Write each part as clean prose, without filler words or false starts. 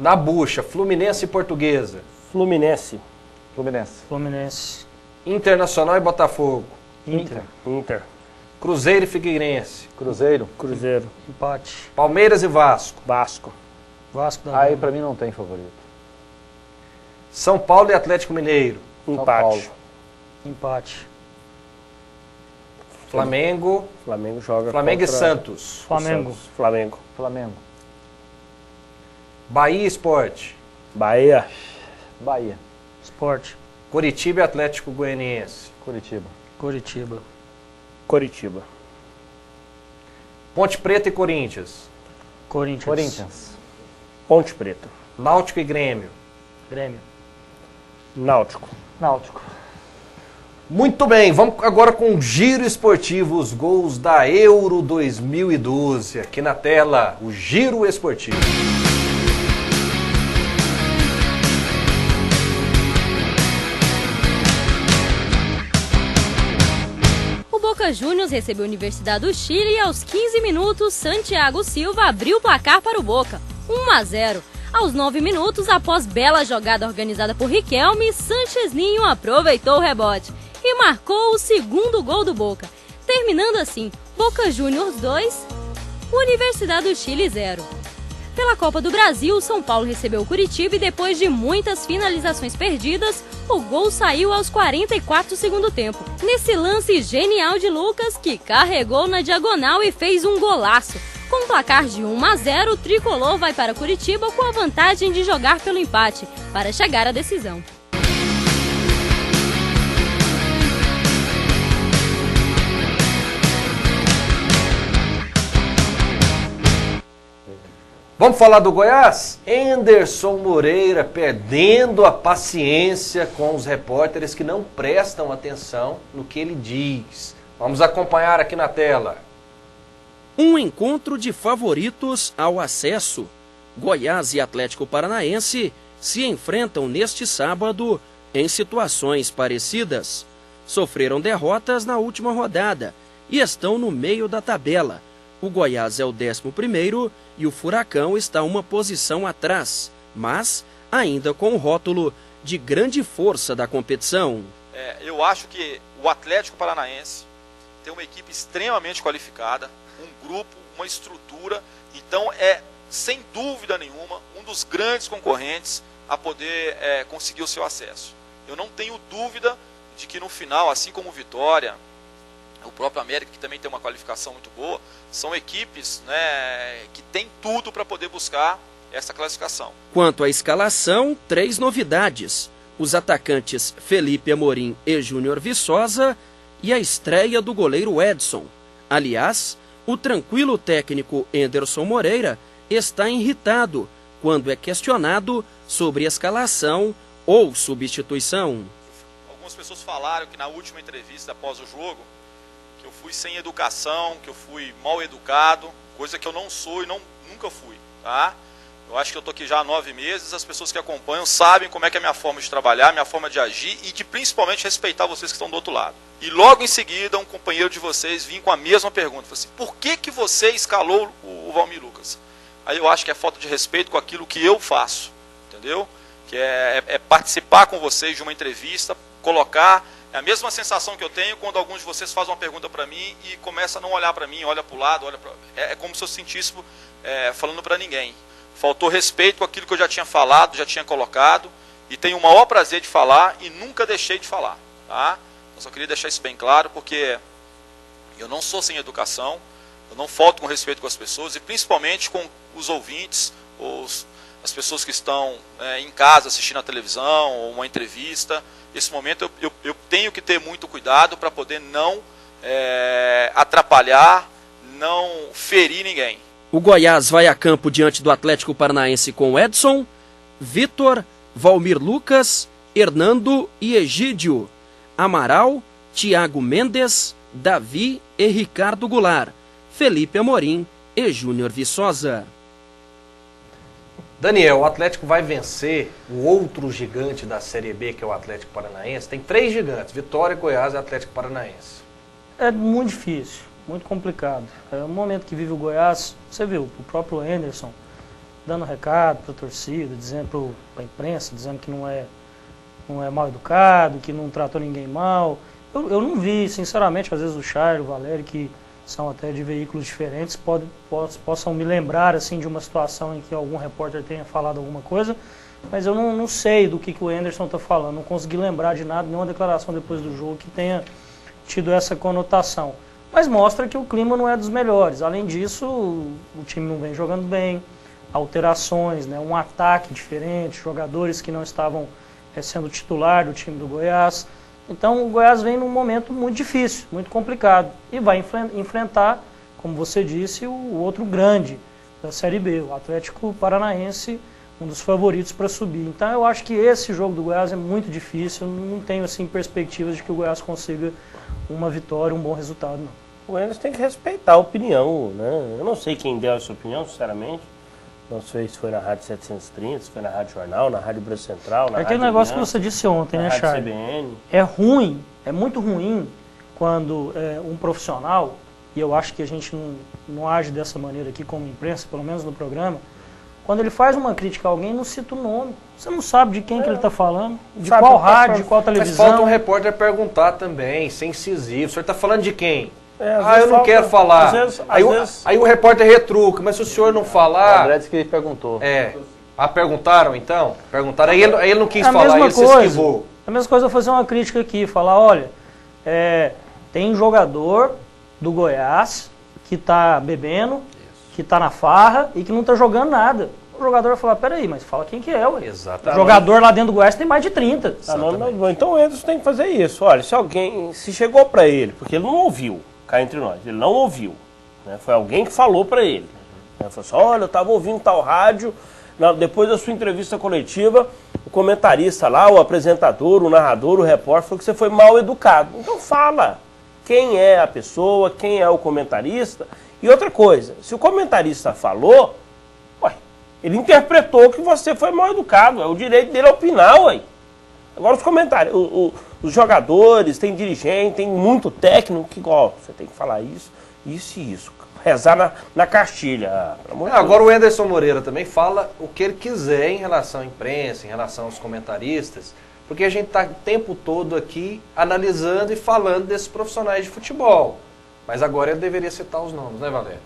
Na bucha, Fluminense e Portuguesa. Fluminense. Fluminense. Internacional e Botafogo. Inter. Cruzeiro e Figueirense. Cruzeiro. Empate. Palmeiras e Vasco. Vasco. Vasco da Aí Gama. pra mim não tem favorito. São Paulo e Atlético Mineiro. Empate. Empate. Flamengo. Flamengo joga Flamengo e contra Santos. Flamengo. Flamengo. Bahia e Sport. Bahia. Sport. Coritiba e Atlético Goianiense. Curitiba. Ponte Preta e Corinthians. Corinthians. Ponte Preta. Náutico e Grêmio. Grêmio. Náutico. Muito bem, vamos agora com o Giro Esportivo, os gols da Euro 2012. Aqui na tela, o Giro Esportivo. O Boca Juniors recebeu a Universidade do Chile e aos 15 minutos, Santiago Silva abriu o placar para o Boca, 1-0. Aos 9 minutos, após bela jogada organizada por Riquelme, Sanchez Ninho aproveitou o rebote e marcou o segundo gol do Boca, terminando assim, Boca Juniors 2, Universidade do Chile 0. Pela Copa do Brasil, São Paulo recebeu o Curitiba e depois de muitas finalizações perdidas, o gol saiu aos 44 do segundo tempo. Nesse lance genial de Lucas, que carregou na diagonal e fez um golaço. Com um placar de 1-0, o Tricolor vai para Curitiba com a vantagem de jogar pelo empate, para chegar à decisão. Vamos falar do Goiás? Anderson Moreira perdendo a paciência com os repórteres que não prestam atenção no que ele diz. Vamos acompanhar aqui na tela. Um encontro de favoritos ao acesso. Goiás e Atlético Paranaense se enfrentam neste sábado em situações parecidas. Sofreram derrotas na última rodada e estão no meio da tabela. O Goiás é o 11º e o Furacão está uma posição atrás, mas ainda com o rótulo de grande força da competição. Eu acho que o Atlético Paranaense tem uma equipe extremamente qualificada, um grupo, uma estrutura, então é, sem dúvida nenhuma, um dos grandes concorrentes a poder conseguir o seu acesso. Eu não tenho dúvida de que no final, assim como o Vitória, o próprio América, que também tem uma qualificação muito boa, são equipes, né, que têm tudo para poder buscar essa classificação. Quanto à escalação, 3 novidades. Os atacantes Felipe Amorim e Júnior Viçosa e a estreia do goleiro Edson. Aliás, o tranquilo técnico Anderson Moreira está irritado quando é questionado sobre escalação ou substituição. Algumas pessoas falaram que na última entrevista após o jogo, que eu fui sem educação, que eu fui mal educado, coisa que eu não sou e nunca fui, tá? Eu acho que eu estou aqui já há 9 meses, as pessoas que acompanham sabem como é que é a minha forma de trabalhar, minha forma de agir e de principalmente respeitar vocês que estão do outro lado. E logo em seguida, um companheiro de vocês vinha com a mesma pergunta, falou assim, por que você escalou o Valmir Lucas? Aí eu acho que é falta de respeito com aquilo que eu faço, entendeu? Que é participar com vocês de uma entrevista, colocar... É a mesma sensação que eu tenho quando alguns de vocês fazem uma pergunta para mim e começa a não olhar para mim, olha para o lado, é como se eu sentisse falando para ninguém. Faltou respeito com aquilo que eu já tinha falado, já tinha colocado, e tenho o maior prazer de falar e nunca deixei de falar. Tá? Eu só queria deixar isso bem claro, porque eu não sou sem educação, eu não falto com respeito com as pessoas, e principalmente com os ouvintes, as pessoas que estão em casa assistindo a televisão ou uma entrevista. Nesse momento eu tenho que ter muito cuidado para poder não atrapalhar, não ferir ninguém. O Goiás vai a campo diante do Atlético Paranaense com Edson, Vitor, Valmir Lucas, Hernando e Egídio, Amaral, Thiago Mendes, Davi e Ricardo Goulart, Felipe Amorim e Júnior Viçosa. Daniel, o Atlético vai vencer o outro gigante da Série B, que é o Atlético Paranaense. Tem 3 gigantes, Vitória, Goiás e Atlético Paranaense. É muito difícil, muito complicado. É o momento que vive o Goiás, você viu, o próprio Anderson, dando recado para a torcida, dizendo para a imprensa, dizendo que não é mal educado, que não tratou ninguém mal. Eu não vi, sinceramente, às vezes o Charles, o Valério, que são até de veículos diferentes, possam me lembrar assim, de uma situação em que algum repórter tenha falado alguma coisa, mas eu não sei do que o Anderson está falando, não consegui lembrar de nada, nenhuma declaração depois do jogo que tenha tido essa conotação. Mas mostra que o clima não é dos melhores. Além disso, o time não vem jogando bem, alterações, né, um ataque diferente, jogadores que não estavam sendo titular do time do Goiás. Então o Goiás vem num momento muito difícil, muito complicado. E vai enfrentar, como você disse, o outro grande da Série B, o Atlético Paranaense, um dos favoritos para subir. Então eu acho que esse jogo do Goiás é muito difícil, eu não tenho assim, perspectivas de que o Goiás consiga uma vitória, um bom resultado. Não. O Anderson tem que respeitar a opinião, né? Eu não sei quem deu essa opinião, sinceramente. Não sei se foi na Rádio 730, se foi na Rádio Jornal, na Rádio Brasil Central, na aquele Rádio negócio Aliança, que você disse ontem, né, Charles? CBN. É ruim, é muito ruim quando um profissional, e eu acho que a gente não age dessa maneira aqui como imprensa, pelo menos no programa, quando ele faz uma crítica a alguém, não cita o nome. Você não sabe de quem que ele está falando, de Sabe, qual rádio, de qual Mas televisão. falta um repórter perguntar também, ser incisivo. O senhor está falando de quem? Às Eu vezes não quero falar. às Aí vezes- o repórter retruca, mas se o senhor não O falar... André disse que ele perguntou. Perguntaram então? Perguntaram, aí ele não quis É a falar, mesma ele se coisa. esquivou. É a mesma coisa eu fazer uma crítica aqui, falar, olha, tem jogador do Goiás que está bebendo, que está na farra e que não está jogando nada. O jogador vai falar, peraí, mas fala quem que é, ué. Exatamente. O jogador lá dentro do Goiás tem mais de 30. Então o Anderson tem que fazer isso. Olha, se chegou para ele, porque ele não ouviu, cá entre nós, ele não ouviu. Né? Foi alguém que falou para ele. Né? Falou assim, olha, eu estava ouvindo tal rádio, depois da sua entrevista coletiva, o comentarista lá, o apresentador, o narrador, o repórter, falou que você foi mal educado. Então fala quem é a pessoa, quem é o comentarista. E outra coisa, se o comentarista falou, ele interpretou que você foi mal educado, é o direito dele opinar, ué. Agora os comentários, os jogadores, tem dirigente, tem muito técnico que, você tem que falar isso e isso. Rezar na cartilha. Agora o Anderson Moreira também fala o que ele quiser em relação à imprensa, em relação aos comentaristas, porque a gente está o tempo todo aqui analisando e falando desses profissionais de futebol. Mas agora ele deveria citar os nomes, né, Valério?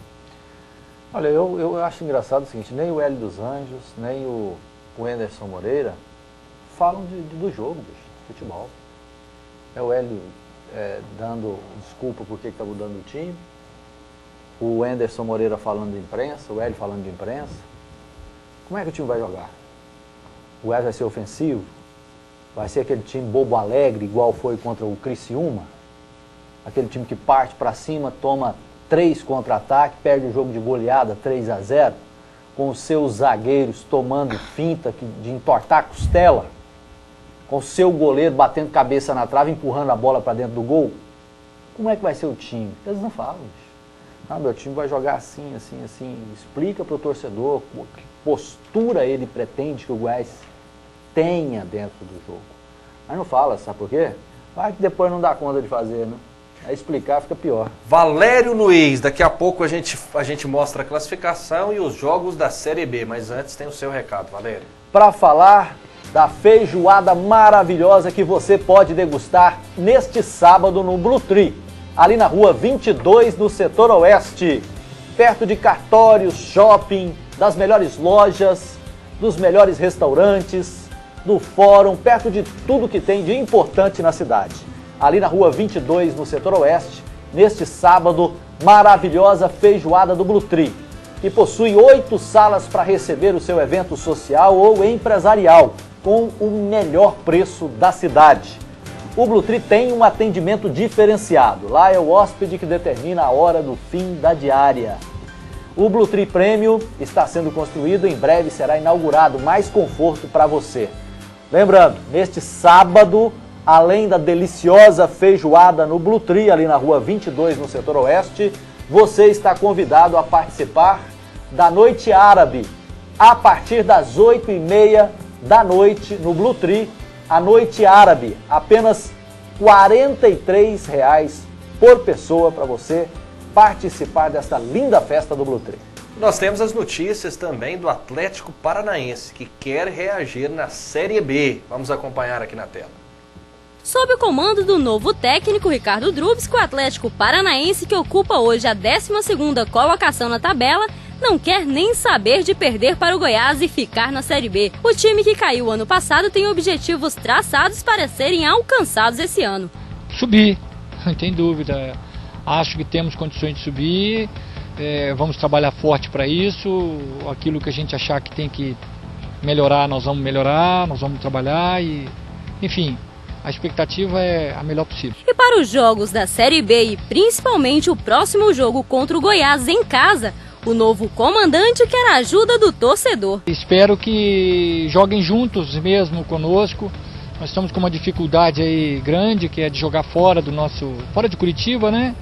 Olha, eu acho engraçado o seguinte, nem o Hélio dos Anjos, nem o Anderson Moreira falam do jogo, bicho, futebol. É o Hélio dando desculpa por que está mudando o time, o Anderson Moreira falando de imprensa, o Hélio falando de imprensa. Como é que o time vai jogar? O Hélio vai ser ofensivo? Vai ser aquele time bobo alegre, igual foi contra o Criciúma? Aquele time que parte para cima, toma 3 contra-ataque, perde o jogo de goleada 3-0, com os seus zagueiros tomando finta de entortar a costela, com o seu goleiro batendo cabeça na trave, empurrando a bola para dentro do gol. Como é que vai ser o time? Eles não falam, bicho. Não, meu time vai jogar assim, assim, assim. Explica para o torcedor que postura ele pretende que o Goiás tenha dentro do jogo. Mas não fala, sabe por quê? Vai que depois não dá conta de fazer, né? Aí explicar fica pior. Valério Luiz, daqui a pouco a gente mostra a classificação e os jogos da Série B, mas antes tem o seu recado, Valério. Para falar da feijoada maravilhosa que você pode degustar neste sábado no Blue Tree, ali na rua 22, no setor oeste, perto de cartórios, shopping, das melhores lojas, dos melhores restaurantes, do fórum, perto de tudo que tem de importante na cidade. Ali na rua 22, no setor oeste, neste sábado, maravilhosa feijoada do Blue Tree, que possui 8 salas para receber o seu evento social ou empresarial, com o melhor preço da cidade. O Blue Tree tem um atendimento diferenciado. Lá é o hóspede que determina a hora do fim da diária. O Blue Tree Premium está sendo construído, em breve será inaugurado, mais conforto para você. Lembrando, neste sábado, além da deliciosa feijoada no Blue Tree, ali na rua 22, no setor oeste, você está convidado a participar da Noite Árabe, a partir das 8h30 da noite, no Blue Tree, a Noite Árabe, apenas R$ 43,00 por pessoa para você participar desta linda festa do Blue Tree. Nós temos as notícias também do Atlético Paranaense, que quer reagir na Série B. Vamos acompanhar aqui na tela. Sob o comando do novo técnico Ricardo Drubsky, o Atlético Paranaense, que ocupa hoje a 12ª colocação na tabela, não quer nem saber de perder para o Goiás e ficar na Série B. O time que caiu ano passado tem objetivos traçados para serem alcançados esse ano. Subir, não tem dúvida. Acho que temos condições de subir, vamos trabalhar forte para isso. Aquilo que a gente achar que tem que melhorar, nós vamos trabalhar e, enfim, a expectativa é a melhor possível. E para os jogos da Série B e principalmente o próximo jogo contra o Goiás em casa, o novo comandante quer a ajuda do torcedor. Espero que joguem juntos mesmo conosco. Nós estamos com uma dificuldade aí grande, que é de jogar fora de Curitiba, né?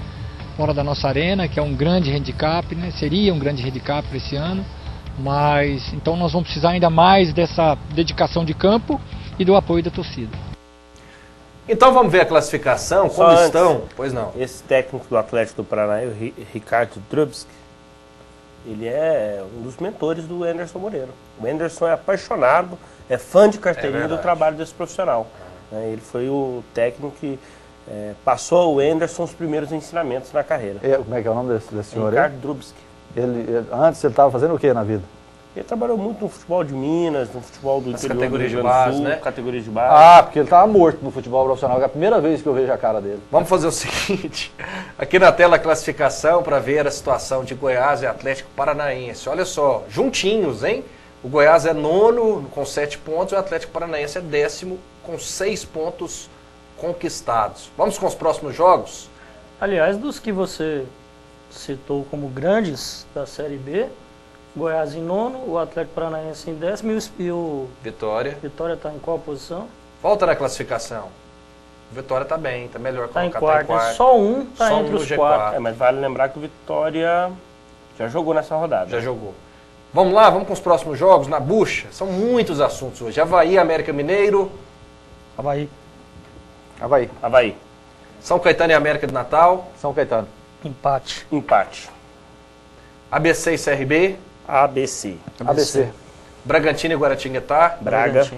Fora da nossa arena, que é um grande handicap, né? Seria um grande handicap para esse ano. Mas então nós vamos precisar ainda mais dessa dedicação de campo e do apoio da torcida. Então vamos ver a classificação, como estão? Pois não. Esse técnico do Atlético do Paraná, o Ricardo Drubsky, ele é um dos mentores do Anderson Moreira. O Anderson é apaixonado, é fã de carteirinha do trabalho desse profissional. Ele foi o técnico que passou ao Anderson os primeiros ensinamentos na carreira. Como é que é o nome desse senhor aí? Ricardo Drubsky. Antes ele estava fazendo o que na vida? Ele trabalhou muito no futebol de Minas, no futebol do interior categorias do de Rio Grande do base, Sul, né? categorias de base. Porque ele estava morto no futebol profissional, é a primeira vez que eu vejo a cara dele. Vamos fazer o seguinte, aqui na tela a classificação para ver a situação de Goiás e Atlético Paranaense. Olha só, juntinhos, hein? O Goiás é 9º com 7 pontos e o Atlético Paranaense é 10º com 6 pontos conquistados. Vamos com os próximos jogos? Aliás, dos que você citou como grandes da Série B, Goiás em 9º, o Atlético Paranaense em 10º e o Vitória. Vitória está em qual posição? Volta na classificação. O Vitória está bem, está melhor Está em colocado. quarto. Só um está Só entre um os no 4. Mas vale lembrar que o Vitória já jogou nessa rodada. Já jogou. Vamos lá, vamos com os próximos jogos na bucha. São muitos assuntos hoje. Avaí, América Mineiro. Avaí. São Caetano e América de Natal. São Caetano. Empate. ABC e CRB. ABC. Bragantino e Guaratinguetá. Braga.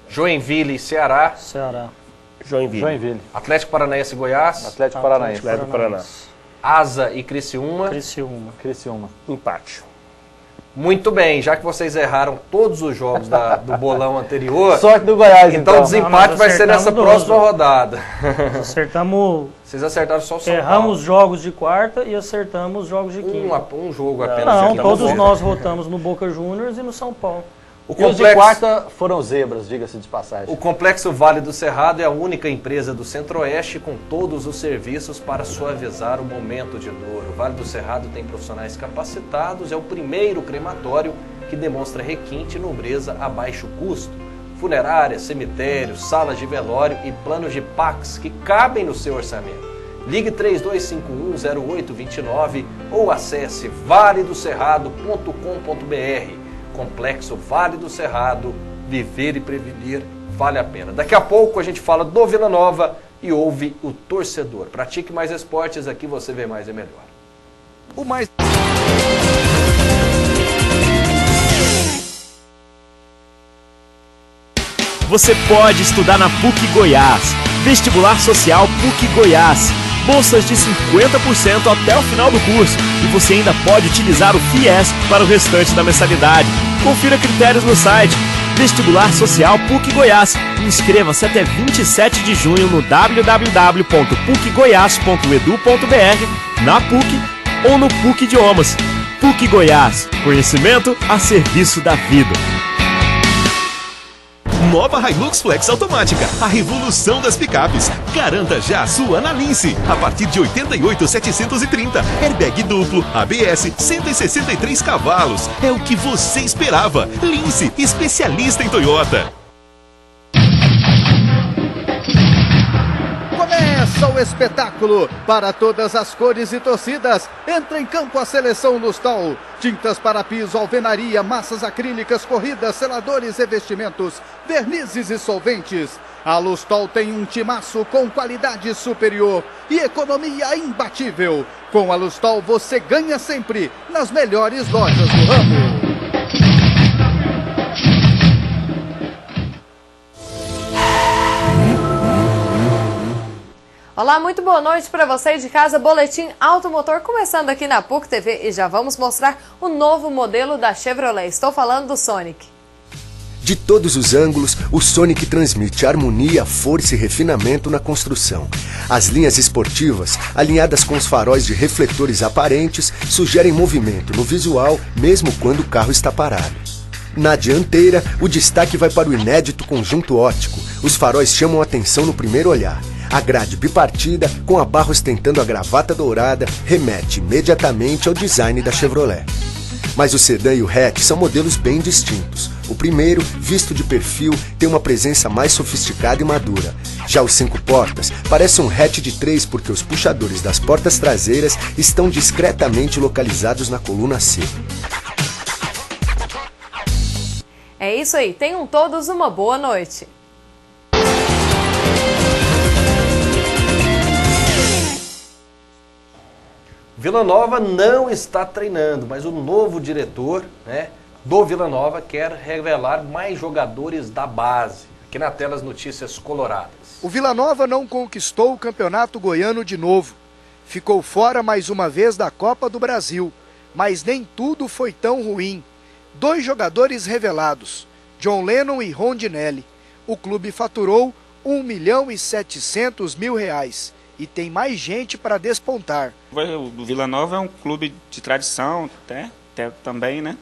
Joinville e Ceará. Ceará. Joinville. Atlético Paranaense e Goiás. Atlético Paranaense. Asa e Criciúma. Criciúma. Empate. Muito bem, já que vocês erraram todos os jogos do bolão anterior, Sorte do Goiás, então o desempate vai ser nessa próxima rodada. Acertamos. Vocês acertaram só o São Paulo. Erramos jogos de quarta e acertamos jogos de quinta. Um jogo apenas. Não, de todos nós votamos no Boca Juniors e no São Paulo. E os de quarta foram zebras, diga-se de passagem. O Complexo Vale do Cerrado é a única empresa do Centro-Oeste com todos os serviços para suavizar o momento de dor. O Vale do Cerrado tem profissionais capacitados, é o primeiro crematório que demonstra requinte e nobreza a baixo custo. Funerárias, cemitérios, salas de velório e planos de Pax que cabem no seu orçamento. Ligue 3251-0829 ou acesse valedocerrado.com.br. Complexo Vale do Cerrado, viver e prevenir vale a pena. Daqui a pouco a gente fala do Vila Nova e ouve o torcedor. Pratique mais esportes, aqui você vê mais e melhor. Você pode estudar na PUC Goiás. Vestibular Social PUC Goiás. Bolsas de 50% até o final do curso. E você ainda pode utilizar o FIES para o restante da mensalidade. Confira critérios no site. Vestibular Social PUC Goiás. Inscreva-se até 27 de junho no www.pucgoias.edu.br, na PUC ou no PUC Idiomas. PUC Goiás. Conhecimento a serviço da vida. Nova Hilux Flex automática, a revolução das picapes. Garanta já a sua na Lince, a partir de 88.730. Airbag duplo, ABS, 163 cavalos. É o que você esperava. Lince, especialista em Toyota. Começa o espetáculo para todas as cores e torcidas. Entra em campo a seleção Lustol. Tintas para piso, alvenaria, massas acrílicas, corridas, seladores, revestimentos, vernizes e solventes. A Lustol tem um timaço com qualidade superior e economia imbatível. Com a Lustol você ganha sempre nas melhores lojas do ramo. Olá, muito boa noite para vocês de casa. Boletim Automotor começando aqui na PUC TV e já vamos mostrar o novo modelo da Chevrolet. Estou falando do Sonic. De todos os ângulos, o Sonic transmite harmonia, força e refinamento na construção. As linhas esportivas, alinhadas com os faróis de refletores aparentes, sugerem movimento no visual, mesmo quando o carro está parado. Na dianteira, o destaque vai para o inédito conjunto óptico. Os faróis chamam a atenção no primeiro olhar. A grade bipartida, com a barra ostentando a gravata dourada, remete imediatamente ao design da Chevrolet. Mas o sedã e o hatch são modelos bem distintos. O primeiro, visto de perfil, tem uma presença mais sofisticada e madura. Já os 5 portas parecem um hatch de 3 porque os puxadores das portas traseiras estão discretamente localizados na coluna C. É isso aí, tenham todos uma boa noite. Vila Nova não está treinando, mas o novo diretor, do Vila Nova quer revelar mais jogadores da base. Aqui na tela as notícias coloradas. O Vila Nova não conquistou o Campeonato Goiano de novo. Ficou fora mais uma vez da Copa do Brasil, mas nem tudo foi tão ruim. 2 jogadores revelados, John Lennon e Rondinelli. O clube faturou R$1.700.000 e tem mais gente para despontar. O Vila Nova é um clube de tradição, até também, né?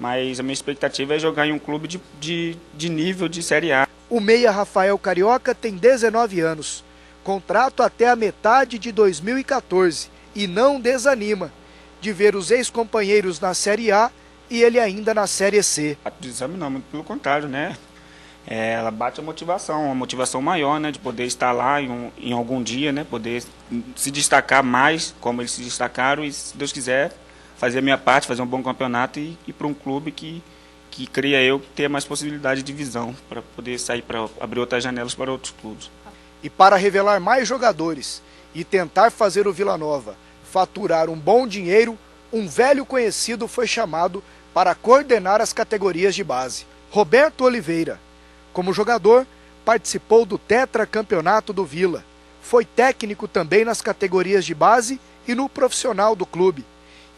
Mas a minha expectativa é jogar em um clube de nível de Série A. O meia Rafael Carioca tem 19 anos, contrato até a metade de 2014 e não desanima de ver os ex-companheiros na Série A e ele ainda na Série C. Desame não, muito pelo contrário, né? Ela bate a motivação, uma motivação maior, né? De poder estar lá em algum dia, né? Poder se destacar mais, como eles se destacaram e, se Deus quiser, fazer a minha parte, fazer um bom campeonato e ir para um clube que cria eu ter mais possibilidade de visão para poder sair, para abrir outras janelas para outros clubes. E para revelar mais jogadores e tentar fazer o Vila Nova faturar um bom dinheiro, um velho conhecido foi chamado para coordenar as categorias de base. Roberto Oliveira. Como jogador, participou do tetracampeonato do Vila. Foi técnico também nas categorias de base e no profissional do clube.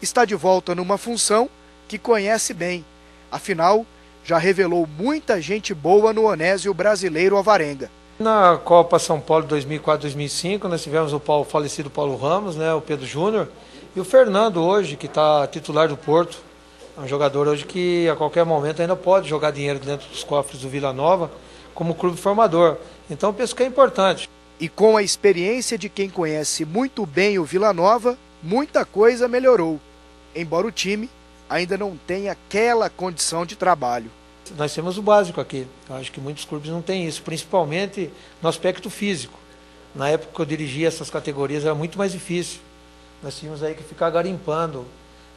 Está de volta numa função que conhece bem. Afinal, já revelou muita gente boa no Onésio Brasileiro Alvarenga. Na Copa São Paulo 2004-2005, nós tivemos o falecido Paulo Ramos, o Pedro Júnior, e o Fernando hoje, que está titular do Porto. É um jogador hoje que a qualquer momento ainda pode jogar dinheiro dentro dos cofres do Vila Nova como clube formador. Então eu penso que é importante. E com a experiência de quem conhece muito bem o Vila Nova, muita coisa melhorou. Embora o time ainda não tenha aquela condição de trabalho. Nós temos o básico aqui. Eu acho que muitos clubes não têm isso, principalmente no aspecto físico. Na época que eu dirigia essas categorias era muito mais difícil. Nós tínhamos aí que ficar garimpando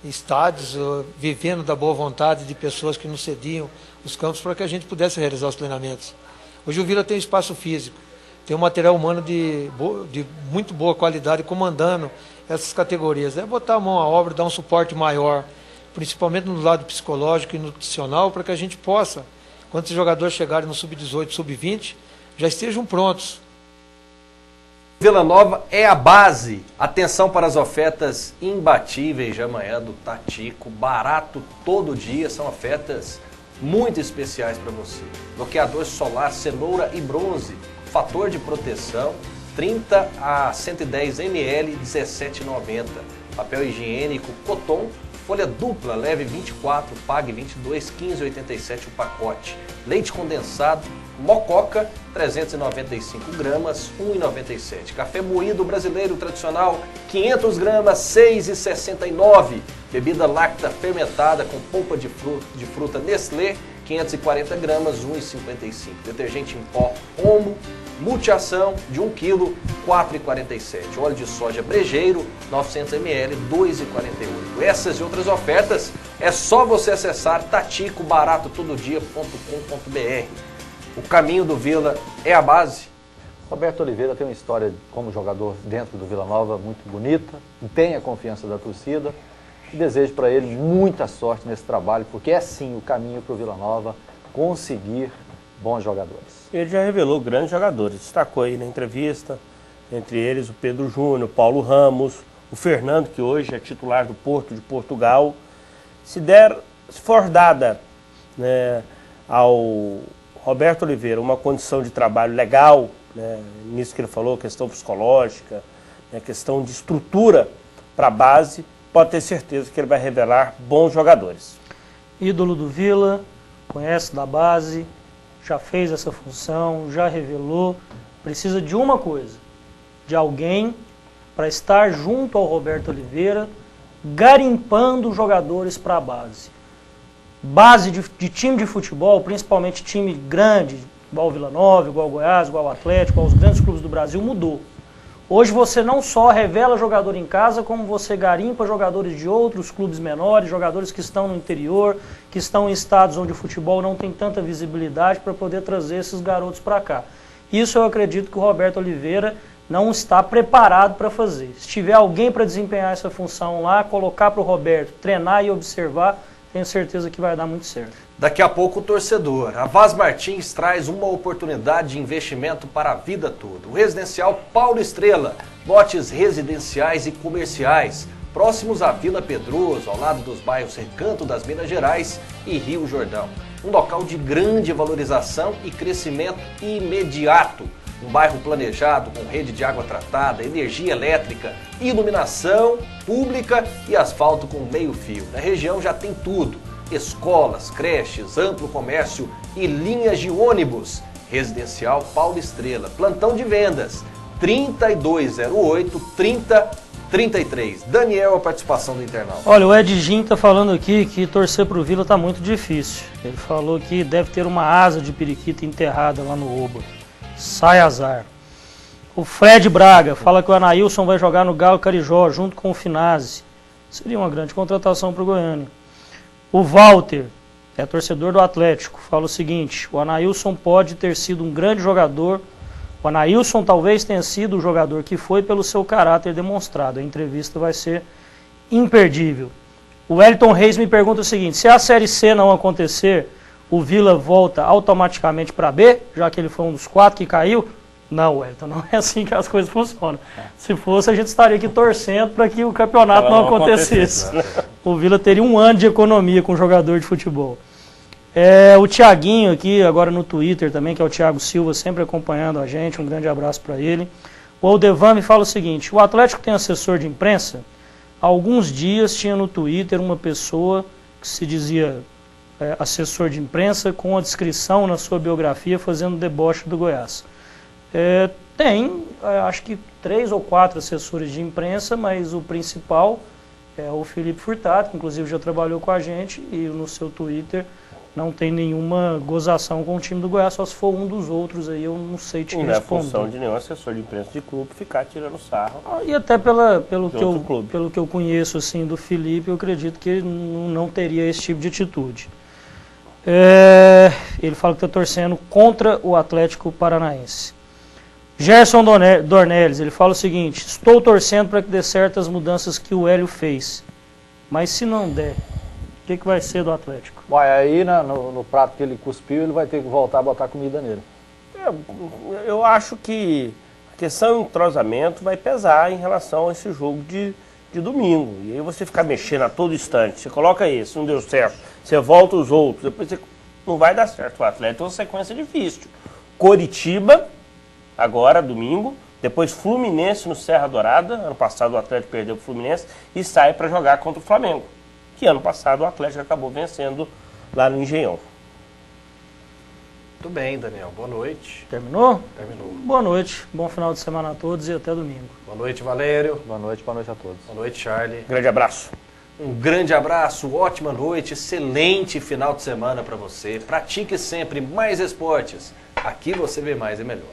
estádios, vivendo da boa vontade de pessoas que nos cediam os campos para que a gente pudesse realizar os treinamentos. Hoje o Vila tem espaço físico, tem um material humano de muito boa qualidade comandando essas categorias. É botar a mão à obra, dar um suporte maior, principalmente no lado psicológico e nutricional, para que a gente possa, quando os jogadores chegarem no sub-18, sub-20, já estejam prontos. Vila Nova é a base. Atenção para as ofertas imbatíveis de amanhã do Tatico. Barato todo dia. São ofertas muito especiais para você. Bloqueador solar, cenoura e bronze. Fator de proteção, 30 a 110 ml, R$17,90. Papel higiênico, Coton, folha dupla, leve 24, pague 22, R$15,87 o pacote. Leite condensado, Mococa, 395 gramas, R$1,97. Café moído brasileiro tradicional, 500 gramas, R$6,69. Bebida láctea fermentada com polpa de fruta Nestlé, 540 gramas, R$1,55. Detergente em pó Omo, multiação de 1 kg, R$4,47. Óleo de soja Brejeiro, 900 ml, R$2,48. Essas e outras ofertas é só você acessar taticobaratotododia.com.br. O caminho do Vila é a base? Roberto Oliveira tem uma história como jogador dentro do Vila Nova muito bonita, tem a confiança da torcida e desejo para ele muita sorte nesse trabalho, porque é sim o caminho para o Vila Nova conseguir bons jogadores. Ele já revelou grandes jogadores, destacou aí na entrevista, entre eles o Pedro Júnior, o Paulo Ramos, o Fernando, que hoje é titular do Porto de Portugal. Se for dada, né, ao Roberto Oliveira uma condição de trabalho legal, né, nisso que ele falou, questão psicológica, né, questão de estrutura para a base, pode ter certeza que ele vai revelar bons jogadores. Ídolo do Vila, conhece da base, já fez essa função, já revelou, precisa de uma coisa, de alguém para estar junto ao Roberto Oliveira, garimpando jogadores para a base. Base de time de futebol, principalmente time grande, igual o Vila Nova, igual o Goiás, igual o Atlético, igual os grandes clubes do Brasil, mudou. Hoje você não só revela jogador em casa, como você garimpa jogadores de outros clubes menores, jogadores que estão no interior, que estão em estados onde o futebol não tem tanta visibilidade para poder trazer esses garotos para cá. Isso eu acredito que o Roberto Oliveira não está preparado para fazer. Se tiver alguém para desempenhar essa função lá, colocar para o Roberto treinar e observar, tenho certeza que vai dar muito certo. Daqui a pouco o torcedor. A Vaz Martins traz uma oportunidade de investimento para a vida toda. O residencial Paulo Estrela, lotes residenciais e comerciais, próximos à Vila Pedroso, ao lado dos bairros Recanto das Minas Gerais e Rio Jordão. Um local de grande valorização e crescimento imediato. Um bairro planejado com rede de água tratada, energia elétrica, iluminação pública e asfalto com meio fio. Na região já tem tudo: escolas, creches, amplo comércio e linhas de ônibus. Residencial Paulo Estrela, plantão de vendas 3208-3033. Daniel, a participação do internauta. Olha, o Edginho está falando aqui que torcer para o Vila está muito difícil. Ele falou que deve ter uma asa de periquita enterrada lá no Oba. Sai azar. O Fred Braga fala que o Anailson vai jogar no Galo Carijó junto com o Finazzi. Seria uma grande contratação para o Goiânia. O Walter, é torcedor do Atlético, fala o seguinte: o Anailson pode ter sido um grande jogador. O Anailson talvez tenha sido o jogador que foi pelo seu caráter demonstrado. A entrevista vai ser imperdível. O Wellington Reis me pergunta o seguinte: se a Série C não acontecer, o Vila volta automaticamente para B, já que ele foi um dos 4 que caiu? Não, Wellington, não é assim que as coisas funcionam. Se fosse, a gente estaria aqui torcendo para que o campeonato não acontecesse. O Vila teria um ano de economia com jogador de futebol. O Thiaguinho aqui, agora no Twitter também, que é o Thiago Silva, sempre acompanhando a gente, um grande abraço para ele. O Aldevan me fala o seguinte: o Atlético tem assessor de imprensa? Há alguns dias tinha no Twitter uma pessoa que se dizia assessor de imprensa com a descrição na sua biografia fazendo deboche do Goiás. Tem, acho que 3 ou 4 assessores de imprensa, mas o principal é o Felipe Furtado, que inclusive já trabalhou com a gente, e no seu Twitter não tem nenhuma gozação com o time do Goiás, só se for um dos outros aí, eu não sei te responder. Não é função de nenhum assessor de imprensa de clube ficar tirando sarro. E até pelo que eu conheço assim, do Felipe, eu acredito que ele não teria esse tipo de atitude. Ele fala que está torcendo contra o Atlético Paranaense. Gerson Dornelles, ele fala o seguinte: estou torcendo para que dê certas mudanças que o Hélio fez, mas se não der, o que vai ser do Atlético? Aí no prato que ele cuspiu, ele vai ter que voltar a botar comida nele. Eu acho que a questão do entrosamento vai pesar em relação a esse jogo de domingo. E aí você ficar mexendo a todo instante, você coloca esse, não deu certo, você volta os outros, depois não vai dar certo. O Atlético tem uma sequência difícil. Coritiba, agora, domingo, depois Fluminense no Serra Dourada. Ano passado o Atlético perdeu para o Fluminense e sai para jogar contra o Flamengo, que ano passado o Atlético acabou vencendo lá no Engenhão. Muito bem, Daniel. Boa noite. Terminou? Terminou. Boa noite. Bom final de semana a todos e até domingo. Boa noite, Valério. Boa noite a todos. Boa noite, Charlie. Grande abraço. Um grande abraço, ótima noite, excelente final de semana para você. Pratique sempre mais esportes. Aqui você vê mais e melhor.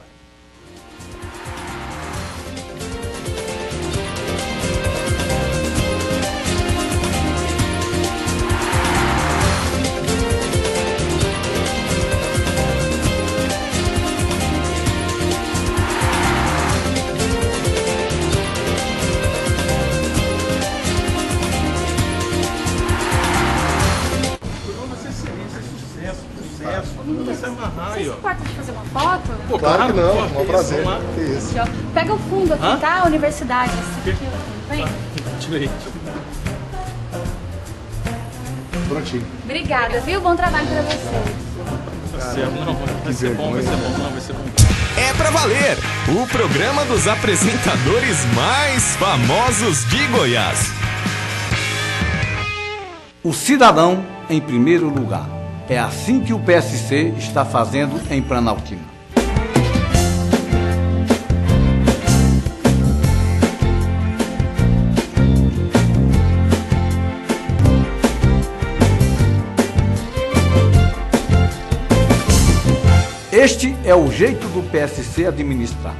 se amarrar aí, Você ó. se importa de fazer uma foto? Pô, Claro que não, pô, é um prazer. Que isso. Pega o fundo aqui, Hã? tá? Universidade. Esse aqui, ó. Vem. Tirei. Prontinho. Obrigada, viu? Bom trabalho pra você. Tá certo, não, vai ser bom, vai ser bom, não, vai ser bom. É pra valer! O programa dos apresentadores mais famosos de Goiás. O cidadão em primeiro lugar. É assim que o PSC está fazendo em Planaltina. Este é o jeito do PSC administrar.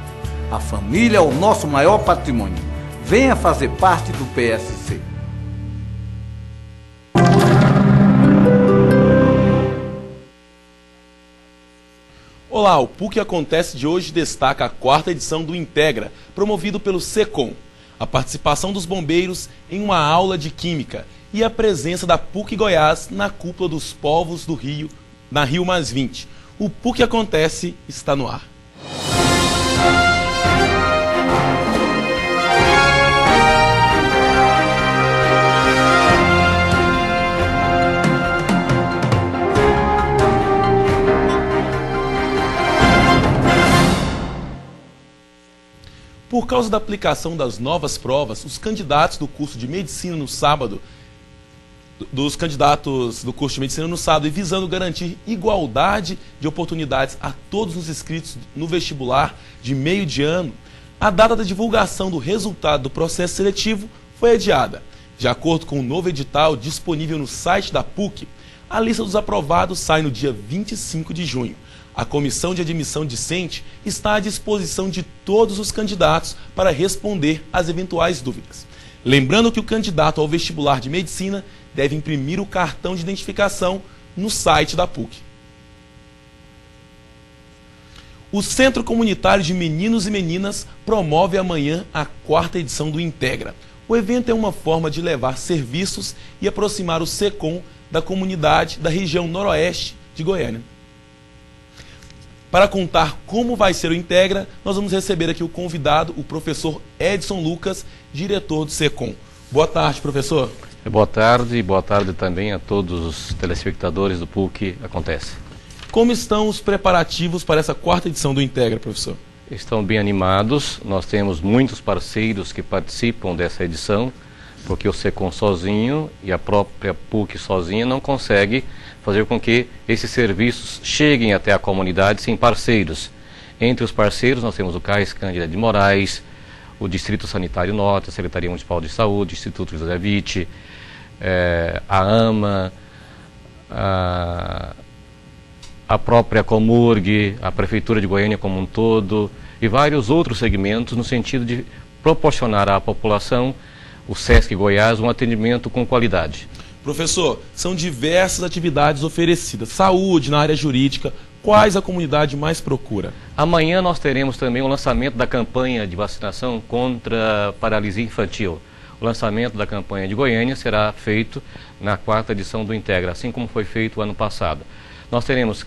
A família é o nosso maior patrimônio. Venha fazer parte do PSC. Olá, o PUC Acontece de hoje destaca a 4ª edição do Integra, promovido pelo SECOM. A participação dos bombeiros em uma aula de Química e a presença da PUC Goiás na Cúpula dos Povos do Rio, na Rio+20. O PUC Acontece está no ar. Por causa da aplicação das novas provas, os candidatos do curso de medicina no sábado, e visando garantir igualdade de oportunidades a todos os inscritos no vestibular de meio de ano, a data da divulgação do resultado do processo seletivo foi adiada. De acordo com o novo edital disponível no site da PUC, a lista dos aprovados sai no dia 25 de junho. A comissão de admissão discente está à disposição de todos os candidatos para responder às eventuais dúvidas. Lembrando que o candidato ao vestibular de medicina deve imprimir o cartão de identificação no site da PUC. O Centro Comunitário de Meninos e Meninas promove amanhã a 4ª edição do Integra. O evento é uma forma de levar serviços e aproximar o SECOM da comunidade da região noroeste de Goiânia. Para contar como vai ser o Integra, nós vamos receber aqui o convidado, o professor Edson Lucas, diretor do SECOM. Boa tarde, professor. Boa tarde e boa tarde também a todos os telespectadores do PUC Acontece. Como estão os preparativos para essa 4ª edição do Integra, professor? Estão bem animados, nós temos muitos parceiros que participam dessa edição, porque o SECOM sozinho e a própria PUC sozinha não consegue fazer com que esses serviços cheguem até a comunidade sem parceiros. Entre os parceiros nós temos o CAIS Cândida de Moraes, o Distrito Sanitário Norte, a Secretaria Municipal de Saúde, o Instituto José Witt, a AMA, a própria Comurg, a Prefeitura de Goiânia como um todo e vários outros segmentos no sentido de proporcionar à população, o SESC Goiás, um atendimento com qualidade. Professor, são diversas atividades oferecidas. Saúde, na área jurídica, quais a comunidade mais procura? Amanhã nós teremos também o lançamento da campanha de vacinação contra a paralisia infantil. O lançamento da campanha de Goiânia será feito na 4ª edição do Integra, assim como foi feito o ano passado. Nós teremos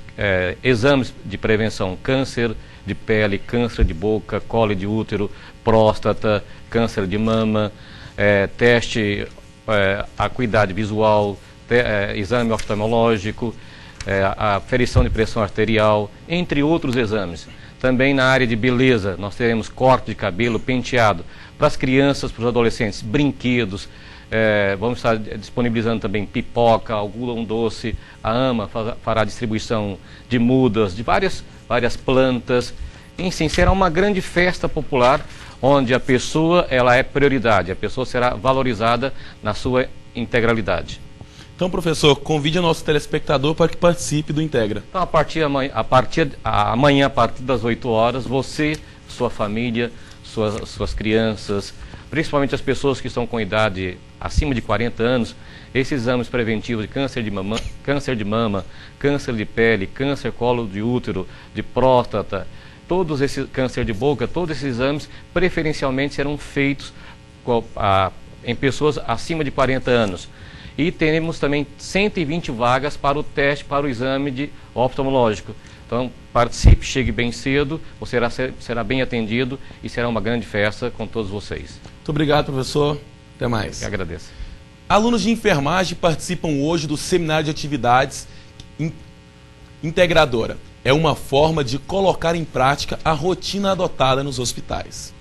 exames de prevenção, câncer de pele, câncer de boca, colo de útero, próstata, câncer de mama, teste acuidade visual, exame oftalmológico, a ferição de pressão arterial, entre outros exames. Também na área de beleza, nós teremos corte de cabelo, penteado, para as crianças, para os adolescentes, brinquedos, vamos estar disponibilizando também pipoca, algodão doce, a AMA fará distribuição de mudas, de várias plantas. Enfim, será uma grande festa popular, onde a pessoa ela é prioridade, a pessoa será valorizada na sua integralidade. Então, professor, convide o nosso telespectador para que participe do Integra. Então, amanhã, a partir das 8 horas, você, sua família, suas crianças, principalmente as pessoas que estão com idade acima de 40 anos, esses exames preventivos de câncer de mama, câncer de pele, câncer colo de útero, de próstata, todos esses câncer de boca, todos esses exames preferencialmente serão feitos em pessoas acima de 40 anos. E teremos também 120 vagas para o teste, para o exame oftalmológico. Então, participe, chegue bem cedo, você será bem atendido e será uma grande festa com todos vocês. Muito obrigado, professor. Até mais. Eu agradeço. Alunos de enfermagem participam hoje do Seminário de Atividades Integradora. É uma forma de colocar em prática a rotina adotada nos hospitais.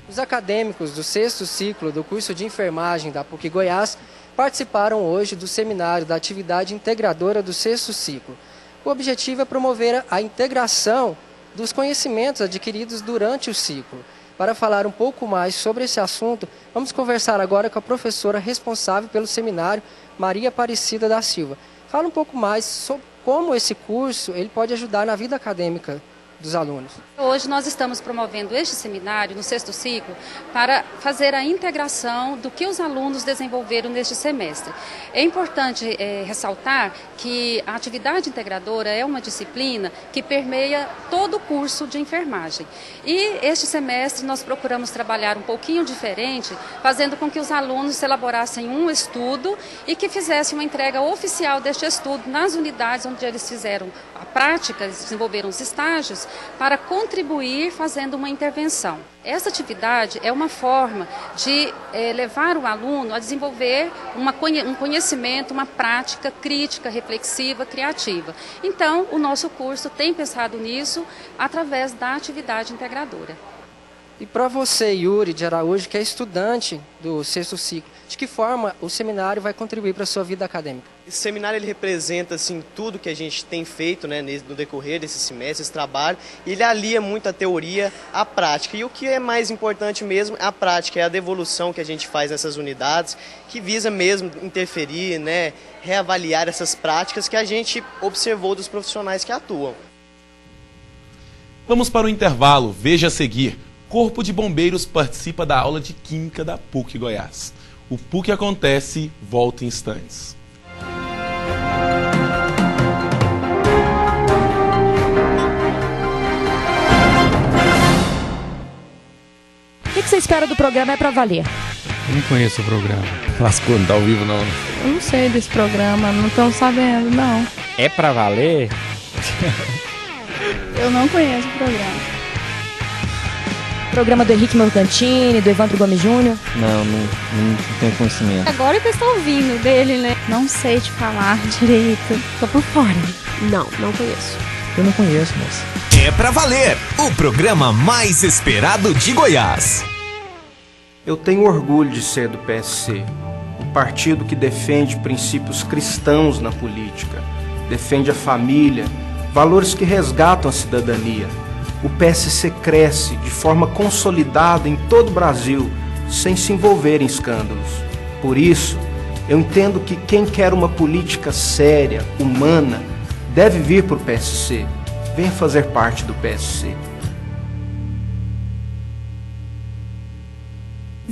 Os acadêmicos do 6º ciclo do curso de enfermagem da PUC Goiás participaram hoje do Seminário da Atividade Integradora do 6º ciclo. O objetivo é promover a integração dos conhecimentos adquiridos durante o ciclo. Para falar um pouco mais sobre esse assunto, vamos conversar agora com a professora responsável pelo seminário, Maria Aparecida da Silva. Fala um pouco mais sobre como esse curso ele pode ajudar na vida acadêmica dos alunos. Hoje nós estamos promovendo este seminário no 6º ciclo para fazer a integração do que os alunos desenvolveram neste semestre. É importante ressaltar que a atividade integradora é uma disciplina que permeia todo o curso de enfermagem. E este semestre nós procuramos trabalhar um pouquinho diferente, fazendo com que os alunos elaborassem um estudo e que fizessem uma entrega oficial deste estudo nas unidades onde eles fizeram a prática, eles desenvolveram os estágios, para contribuir fazendo uma intervenção. Essa atividade é uma forma de levar o aluno a desenvolver um conhecimento, uma prática crítica, reflexiva, criativa. Então, o nosso curso tem pensado nisso através da atividade integradora. E para você, Yuri de Araújo, que é estudante do 6º ciclo, de que forma o seminário vai contribuir para a sua vida acadêmica? Esse seminário ele representa assim, tudo que a gente tem feito, né, no decorrer desse semestre, esse trabalho, e ele alia muito a teoria à prática. E o que é mais importante mesmo é a prática, é a devolução que a gente faz nessas unidades, que visa mesmo interferir, né, reavaliar essas práticas que a gente observou dos profissionais que atuam. Vamos para o intervalo, veja a seguir. Corpo de Bombeiros participa da aula de Química da PUC Goiás. O PUC Acontece volta em instantes. O que você espera do programa É Pra Valer? Eu não conheço o programa. Lascou, não tá ao vivo não. Eu não sei desse programa, não estão sabendo, não. É Pra Valer? Eu não conheço o programa. Programa do Henrique Morgantini, do Evandro Gomes Júnior? Não tenho conhecimento. Agora que eu estou ouvindo dele, né? Não sei te falar direito. Tô por fora. Não conheço. Eu não conheço, moça. É Pra Valer, o programa mais esperado de Goiás. Eu tenho orgulho de ser do PSC, um partido que defende princípios cristãos na política, defende a família, valores que resgatam a cidadania. O PSC cresce de forma consolidada em todo o Brasil, sem se envolver em escândalos. Por isso, eu entendo que quem quer uma política séria, humana, deve vir para o PSC. Venha fazer parte do PSC.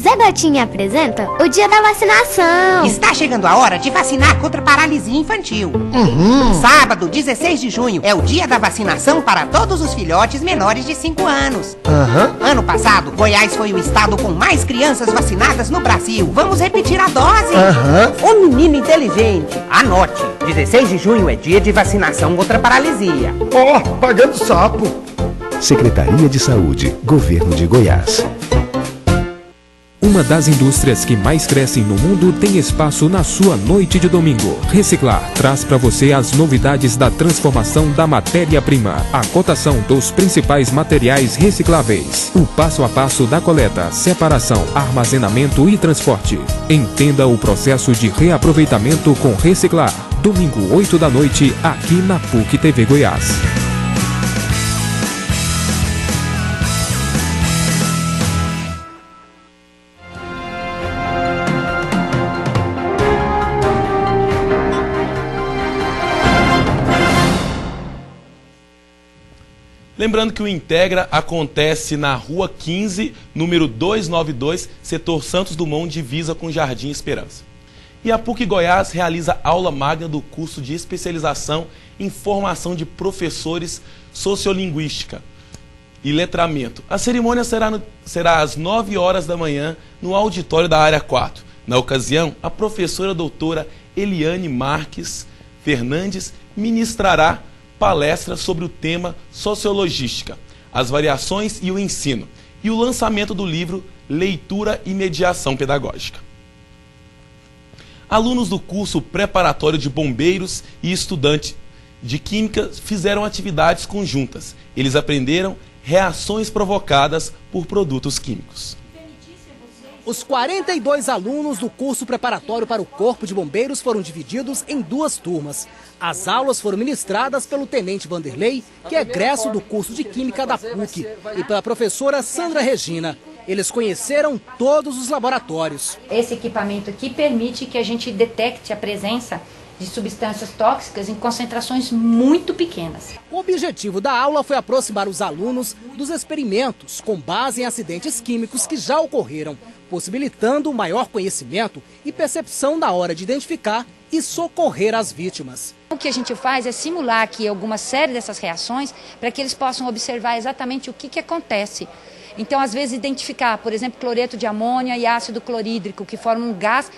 Zé Gotinha apresenta o Dia da Vacinação. Está chegando a hora de vacinar contra a paralisia infantil. Sábado, 16 de junho, é o dia da vacinação para todos os filhotes menores de 5 anos. Ano passado, Goiás foi o estado com mais crianças vacinadas no Brasil. Vamos repetir a dose. Ô menino inteligente, anote. 16 de junho é dia de vacinação contra a paralisia. Pagando sapo. Secretaria de Saúde, Governo de Goiás. Uma das indústrias que mais crescem no mundo tem espaço na sua noite de domingo. Reciclar traz para você as novidades da transformação da matéria-prima, a cotação dos principais materiais recicláveis, o passo a passo da coleta, separação, armazenamento e transporte. Entenda o processo de reaproveitamento com Reciclar. Domingo, 8 da noite, aqui na PUC TV Goiás. Lembrando que o Integra acontece na Rua 15, número 292, setor Santos Dumont, divisa com Jardim Esperança. E a PUC Goiás realiza aula magna do curso de especialização em formação de professores sociolinguística e letramento. A cerimônia será às 9 horas da manhã no auditório da área 4. Na ocasião, a professora doutora Eliane Marques Fernandes ministrará palestra sobre o tema Sociologística, as variações e o ensino, e o lançamento do livro Leitura e Mediação Pedagógica. Alunos do curso preparatório de bombeiros e estudantes de química fizeram atividades conjuntas. Eles aprenderam reações provocadas por produtos químicos. Os 42 alunos do curso preparatório para o Corpo de Bombeiros foram divididos em 2 turmas. As aulas foram ministradas pelo tenente Vanderlei, que é egresso do curso de Química da PUC, e pela professora Sandra Regina. Eles conheceram todos os laboratórios. Esse equipamento aqui permite que a gente detecte a presença de substâncias tóxicas em concentrações muito pequenas. O objetivo da aula foi aproximar os alunos dos experimentos com base em acidentes químicos que já ocorreram, possibilitando um maior conhecimento e percepção na hora de identificar e socorrer as vítimas. O que a gente faz é simular aqui alguma série dessas reações para que eles possam observar exatamente o que acontece. Então, às vezes, identificar, por exemplo, cloreto de amônia e ácido clorídrico, que formam um gás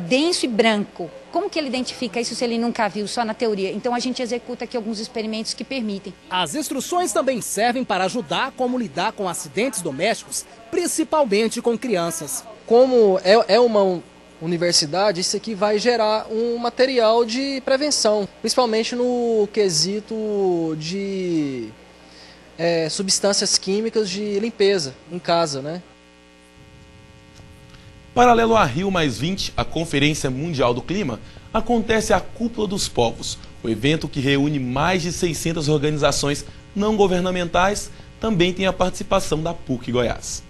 denso e branco. Como que ele identifica isso se ele nunca viu, só na teoria? Então a gente executa aqui alguns experimentos que permitem. As instruções também servem para ajudar como lidar com acidentes domésticos, principalmente com crianças. Como é uma universidade, isso aqui vai gerar um material de prevenção, principalmente no quesito de substâncias químicas de limpeza em casa, né? Paralelo à Rio+20, a Conferência Mundial do Clima, acontece a Cúpula dos Povos, o evento que reúne mais de 600 organizações não governamentais, também tem a participação da PUC Goiás.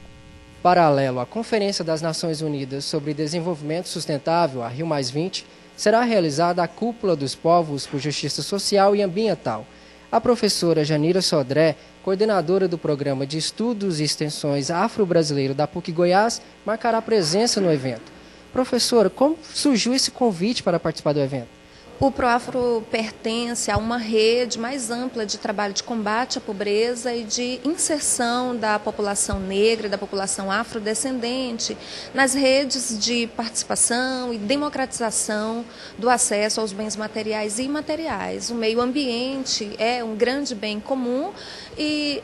Paralelo à Conferência das Nações Unidas sobre Desenvolvimento Sustentável, a Rio+20, será realizada a Cúpula dos Povos por Justiça Social e Ambiental. A professora Janira Sodré, coordenadora do Programa de Estudos e Extensões Afro-Brasileiro da PUC Goiás, marcará presença no evento. Professora, como surgiu esse convite para participar do evento? O Proafro pertence a uma rede mais ampla de trabalho de combate à pobreza e de inserção da população negra, da população afrodescendente, nas redes de participação e democratização do acesso aos bens materiais e imateriais. O meio ambiente é um grande bem comum e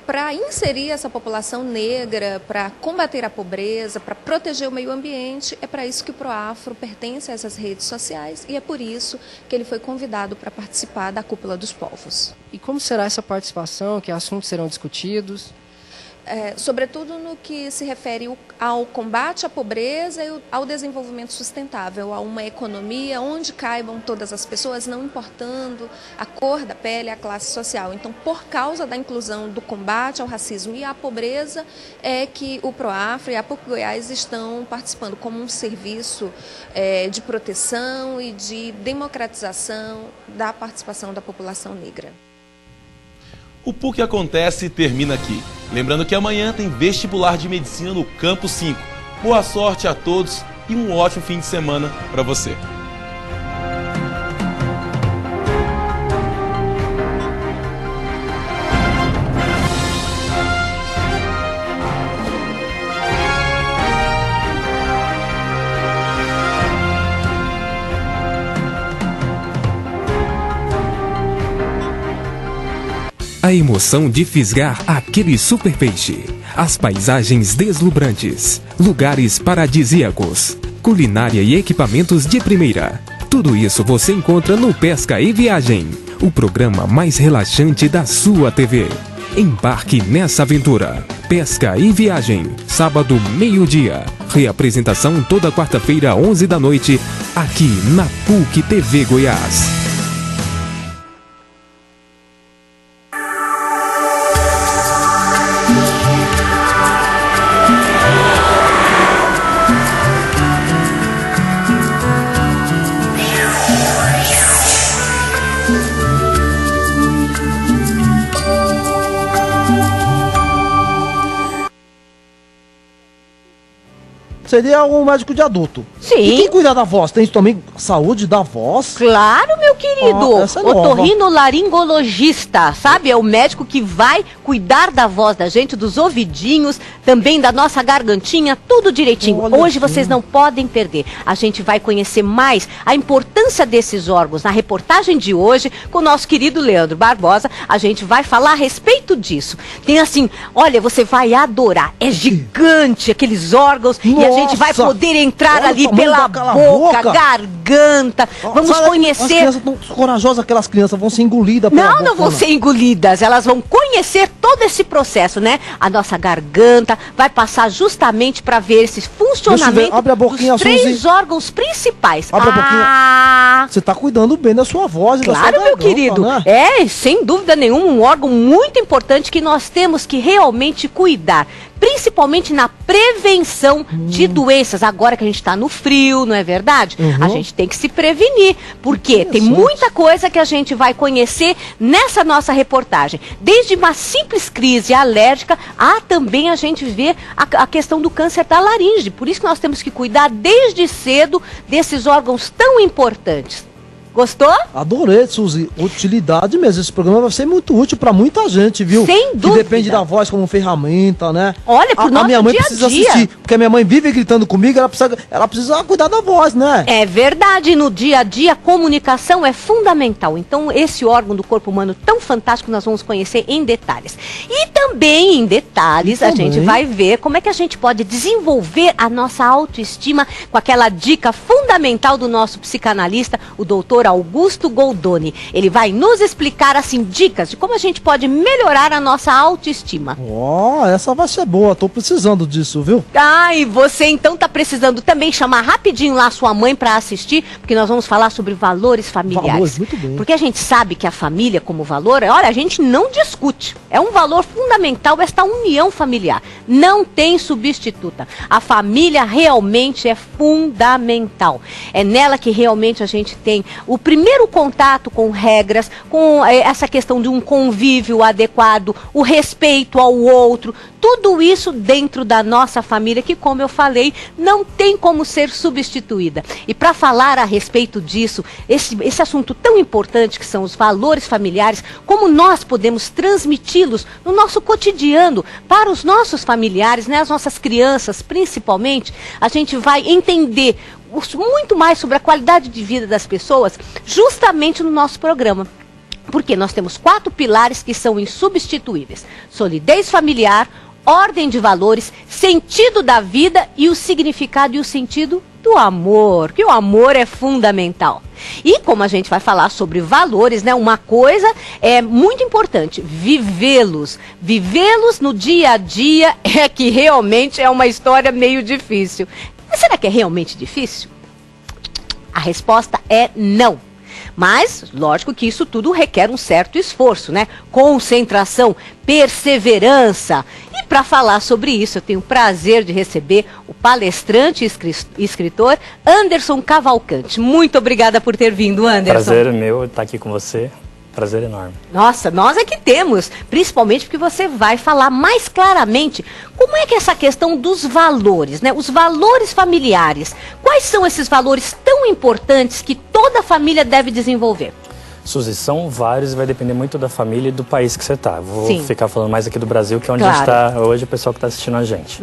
para inserir essa população negra, para combater a pobreza, para proteger o meio ambiente, é para isso que o Proafro pertence a essas redes sociais e é por isso que ele foi convidado para participar da Cúpula dos Povos. E como será essa participação? Que assuntos serão discutidos? Sobretudo no que se refere ao combate à pobreza e ao desenvolvimento sustentável, a uma economia onde caibam todas as pessoas, não importando a cor da pele, a classe social. Então, por causa da inclusão do combate ao racismo e à pobreza, é que o Proafro e a PUC Goiás estão participando como um serviço de proteção e de democratização da participação da população negra. O PUC Acontece termina aqui. Lembrando que amanhã tem vestibular de medicina no Campo 5. Boa sorte a todos e um ótimo fim de semana para você. A emoção de fisgar aquele super peixe, as paisagens deslumbrantes, lugares paradisíacos, culinária e equipamentos de primeira. Tudo isso você encontra no Pesca e Viagem, o programa mais relaxante da sua TV. Embarque nessa aventura. Pesca e Viagem, sábado, meio-dia. Reapresentação toda quarta-feira, 11 da noite, aqui na PUC TV Goiás. seria um médico de adulto. Sim. E quem cuida da voz? Tem também saúde da voz? Claro, meu querido. Essa é nova. Otorrinolaringologista, sabe? É o médico que vai cuidar da voz da gente, dos ouvidinhos, também da nossa gargantinha, tudo direitinho. Olha Hoje aqui. vocês não podem perder. A gente vai conhecer mais a importância desses órgãos na reportagem de hoje com o nosso querido Leandro Barbosa. A gente vai falar a respeito disso. Tem assim, olha, você vai adorar. É gigante aqueles órgãos. Nossa. E a gente vai poder entrar Olha ali o tamanho pela daquela boca, boca. garganta. Vamos Sabe, conhecer. As crianças estão corajosas, aquelas crianças vão ser engolidas pela boca. Não vão ser engolidas, elas vão conhecer todo esse processo, né? A nossa garganta vai passar justamente para ver esse funcionamento Abre a boquinha, dos 3 Suzy. órgãos principais. Abre a boquinha. Você tá cuidando bem da sua voz e da sua Claro, meu garganta, querido. né? É, sem dúvida nenhuma, um órgão muito importante que nós temos que realmente cuidar. Principalmente na prevenção de doenças. Agora que a gente está no frio, não é verdade? A gente tem que se prevenir. Porque tem muita coisa que a gente vai conhecer nessa nossa reportagem. Desde uma simples crise alérgica, a também a gente vê a questão do câncer da laringe. Por isso que nós temos que cuidar desde cedo desses órgãos tão importantes. Gostou? Adorei, Suzy. Utilidade mesmo. Esse programa vai ser muito útil pra muita gente, viu? Sem dúvida. Que depende da voz como ferramenta, né? Olha, pro nosso minha mãe dia a precisa dia. assistir, porque a minha mãe vive gritando comigo, ela precisa cuidar da voz, né? É verdade, no dia a dia a comunicação é fundamental. Então esse órgão do corpo humano tão fantástico nós vamos conhecer em detalhes. E também em detalhes a gente vai ver como é que a gente pode desenvolver a nossa autoestima com aquela dica fundamental do nosso psicanalista, o doutor Augusto Goldoni. Ele vai nos explicar assim dicas de como a gente pode melhorar a nossa autoestima. Essa vai ser boa, tô precisando disso, viu? E você então tá precisando também chamar rapidinho lá a sua mãe para assistir, porque nós vamos falar sobre valores familiares. Valores, muito bem. Porque a gente sabe que a família como valor, olha, a gente não discute. É um valor fundamental esta união familiar. Não tem substituta. A família realmente é fundamental. É nela que realmente a gente tem o primeiro contato com regras, com essa questão de um convívio adequado, o respeito ao outro, tudo isso dentro da nossa família que, como eu falei, não tem como ser substituída. E para falar a respeito disso, esse assunto tão importante que são os valores familiares, como nós podemos transmiti-los no nosso cotidiano para os nossos familiares, né, as nossas crianças principalmente, a gente vai entender muito mais sobre a qualidade de vida das pessoas justamente no nosso programa. Porque nós temos 4 pilares que são insubstituíveis: solidez familiar, ordem de valores, sentido da vida e o significado e o sentido do amor, que o amor é fundamental. E como a gente vai falar sobre valores, né, uma coisa é muito importante: vivê-los. Vivê-los no dia a dia é que realmente é uma história meio difícil. Mas será que é realmente difícil? A resposta é não. Mas, lógico que isso tudo requer um certo esforço, né? Concentração, perseverança. E para falar sobre isso, eu tenho o prazer de receber o palestrante e escritor Anderson Cavalcante. Muito obrigada por ter vindo, Anderson. Prazer é meu estar aqui com você. Prazer enorme. Nossa, nós é que temos, principalmente porque você vai falar mais claramente como é que é essa questão dos valores, né? Os valores familiares. Quais são esses valores tão importantes que toda família deve desenvolver? Suzy, são vários e vai depender muito da família e do país que você está. Vou Sim. ficar falando mais aqui do Brasil, que é onde Claro. a gente está hoje, o pessoal que está assistindo a gente.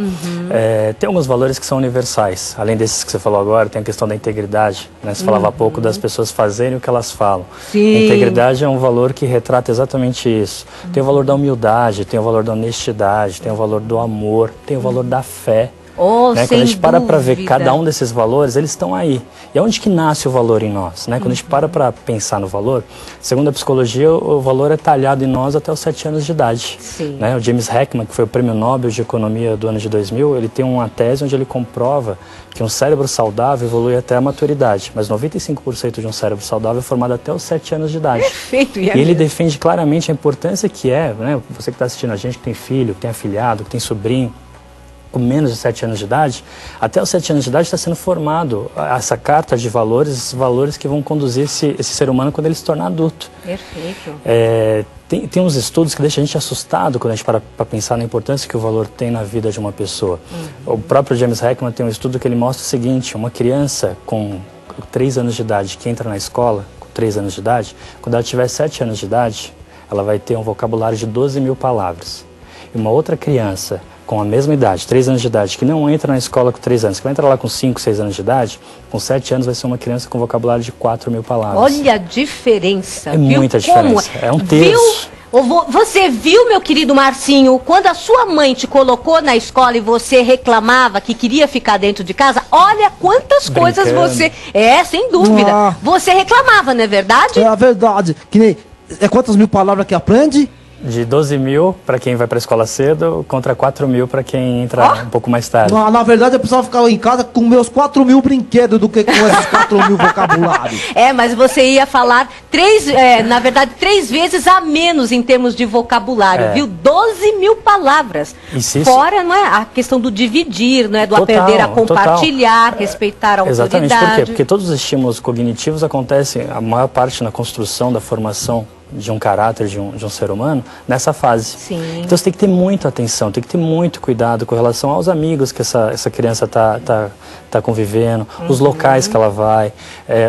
Tem alguns valores que são universais. Além desses que você falou agora, tem a questão da integridade. Né? Você falava há pouco das pessoas fazerem o que elas falam. Sim. A integridade é um valor que retrata exatamente isso. Tem o valor da humildade, tem o valor da honestidade, tem o valor do amor, tem o valor da fé. Né? Quando a gente para ver cada um desses valores, eles estão aí. E onde que nasce o valor em nós? Né? Quando a gente para pensar no valor, segundo a psicologia, o valor é talhado em nós até os 7 anos de idade. Né? O James Heckman, que foi o prêmio Nobel de Economia do ano de 2000, ele tem uma tese onde ele comprova que um cérebro saudável evolui até a maturidade, mas 95% de um cérebro saudável é formado até os 7 anos de idade. Perfeito. E ele defende claramente a importância que é, né? Você que está assistindo a gente, que tem filho, que tem afilhado, que tem sobrinho, com menos de 7 anos de idade, até os 7 anos de idade está sendo formado essa carta de valores, esses valores que vão conduzir esse ser humano quando ele se tornar adulto. Perfeito. Tem uns estudos que deixam a gente assustado quando a gente para pensar na importância que o valor tem na vida de uma pessoa. O próprio James Heckman tem um estudo que ele mostra o seguinte: uma criança com 3 anos de idade que entra na escola, com 3 anos de idade, quando ela tiver 7 anos de idade, ela vai ter um vocabulário de 12 mil palavras. E uma outra criança com a mesma idade, 3 anos de idade, que não entra na escola com 3 anos, que vai entrar lá com 5, 6 anos de idade, com 7 anos vai ser uma criança com vocabulário de 4 mil palavras. Olha a diferença. É muita diferença. É um terço. Você viu, meu querido Marcinho, quando a sua mãe te colocou na escola e você reclamava que queria ficar dentro de casa? Olha quantas coisas você... sem dúvida. Você reclamava, não é verdade? É a verdade. Que nem... quantas mil palavras que aprende? De 12 mil para quem vai para a escola cedo, contra 4 mil para quem entra um pouco mais tarde. Na verdade, eu precisava ficar em casa com meus 4 mil brinquedos do que com esses 4 mil vocabulários. Mas você ia falar 3 vezes a menos em termos de vocabulário, viu? 12 mil palavras. Fora, não é? A questão do dividir, não é? Do aprender a compartilhar, respeitar a autoridade. Exatamente. Por quê? Porque todos os estímulos cognitivos acontecem, a maior parte na construção da formação de um caráter de um ser humano nessa fase. Sim. Então você tem que ter muita atenção, tem que ter muito cuidado com relação aos amigos que essa criança tá convivendo, os locais que ela vai,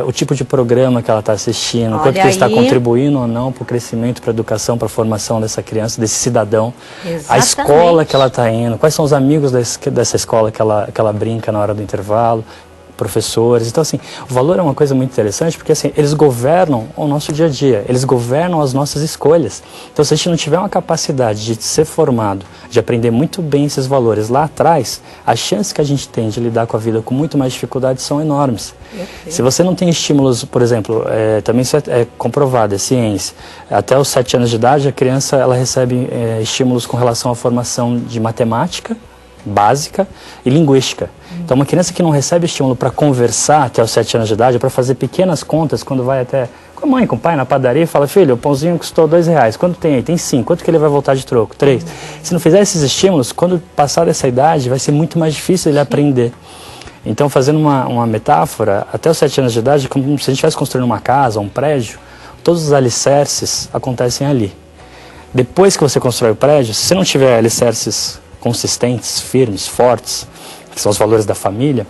o tipo de programa que ela está assistindo, quanto que está contribuindo ou não para o crescimento, para a educação, para a formação dessa criança, desse cidadão. Exatamente. A escola que ela está indo, quais são os amigos dessa escola que ela brinca na hora do intervalo, professores. Então, assim, o valor é uma coisa muito interessante porque, assim, eles governam o nosso dia a dia, eles governam as nossas escolhas. Então, se a gente não tiver uma capacidade de ser formado, de aprender muito bem esses valores lá atrás, as chances que a gente tem de lidar com a vida com muito mais dificuldade são enormes. Se você não tem estímulos, por exemplo, também isso é comprovado, é ciência. Até os 7 anos de idade, a criança ela recebe estímulos com relação à formação de matemática básica e linguística. Então, uma criança que não recebe estímulo para conversar até os 7 anos de idade, para fazer pequenas contas, quando vai até com a mãe, com o pai na padaria e fala: filho, o pãozinho custou R$2, quanto tem aí? Tem 5, quanto que ele vai voltar de troco? 3. Se não fizer esses estímulos, quando passar dessa idade, vai ser muito mais difícil ele aprender. Então, fazendo uma metáfora, até os 7 anos de idade, como se a gente estivesse construindo uma casa, um prédio, todos os alicerces acontecem ali. Depois que você constrói o prédio, se você não tiver alicerces consistentes, firmes, fortes, que são os valores da família,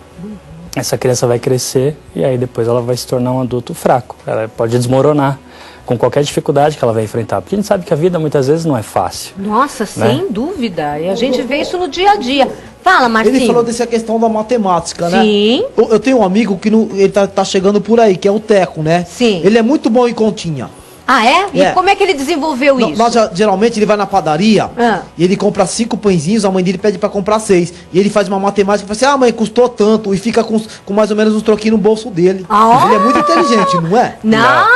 essa criança vai crescer e aí depois ela vai se tornar um adulto fraco. Ela pode desmoronar com qualquer dificuldade que ela vai enfrentar, porque a gente sabe que a vida muitas vezes não é fácil. Nossa, sem dúvida. E a gente vê isso no dia a dia. Fala, Marcinho. Ele falou dessa questão da matemática, né? Sim. Eu tenho um amigo que ele tá chegando por aí, que é o Teco, né? Sim. Ele é muito bom em continha. Ah, é? E como é que ele desenvolveu isso? Geralmente ele vai na padaria e ele compra 5 pãezinhos, a mãe dele pede pra comprar 6. E ele faz uma matemática e fala assim: mãe, custou tanto. E fica com mais ou menos uns troquinhos no bolso dele. Ele é muito inteligente, não é? Não.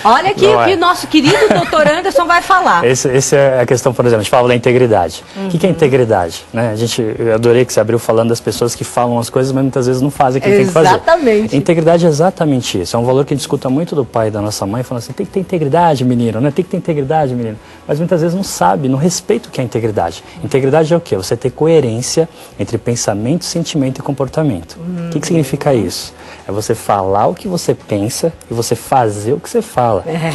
Olha aqui o que nosso querido doutor Anderson vai falar. Essa é a questão, por exemplo, a gente fala da integridade. O que é integridade? Né? Eu adorei que você abriu falando das pessoas que falam as coisas, mas muitas vezes não fazem o que tem que fazer. Exatamente. Integridade é exatamente isso. É um valor que a gente escuta muito do pai e da nossa mãe, falando assim: tem que ter integridade, menino, né? Tem que ter integridade, menino. Mas muitas vezes não sabe, não respeita o que é integridade. Integridade é o quê? Você ter coerência entre pensamento, sentimento e comportamento. O que significa isso? É você falar o que você pensa e você fazer o que você fala.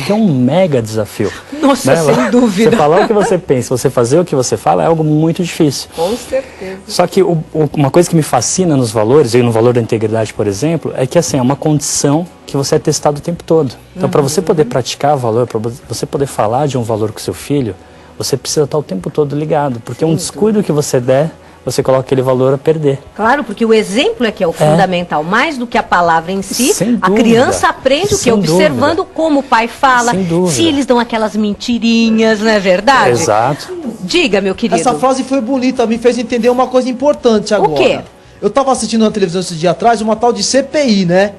Que é um mega desafio. Nossa, né? Sem dúvida. Você falar o que você pensa, você fazer o que você fala é algo muito difícil. Com certeza. Só que uma coisa que me fascina nos valores, e no valor da integridade, por exemplo, é que assim, é uma condição que você é testado o tempo todo. Então, para você poder praticar valor, para você poder falar de um valor com seu filho, você precisa estar o tempo todo ligado. Porque um descuido que você der, você coloca aquele valor a perder. Claro, porque o exemplo é que é o fundamental, mais do que a palavra em si. A criança aprende o que? Observando como o pai fala, se eles dão aquelas mentirinhas, não é verdade? Exato. Diga, meu querido. Essa frase foi bonita, me fez entender uma coisa importante agora. O quê? Eu estava assistindo na televisão esse dia atrás uma tal de CPI, né?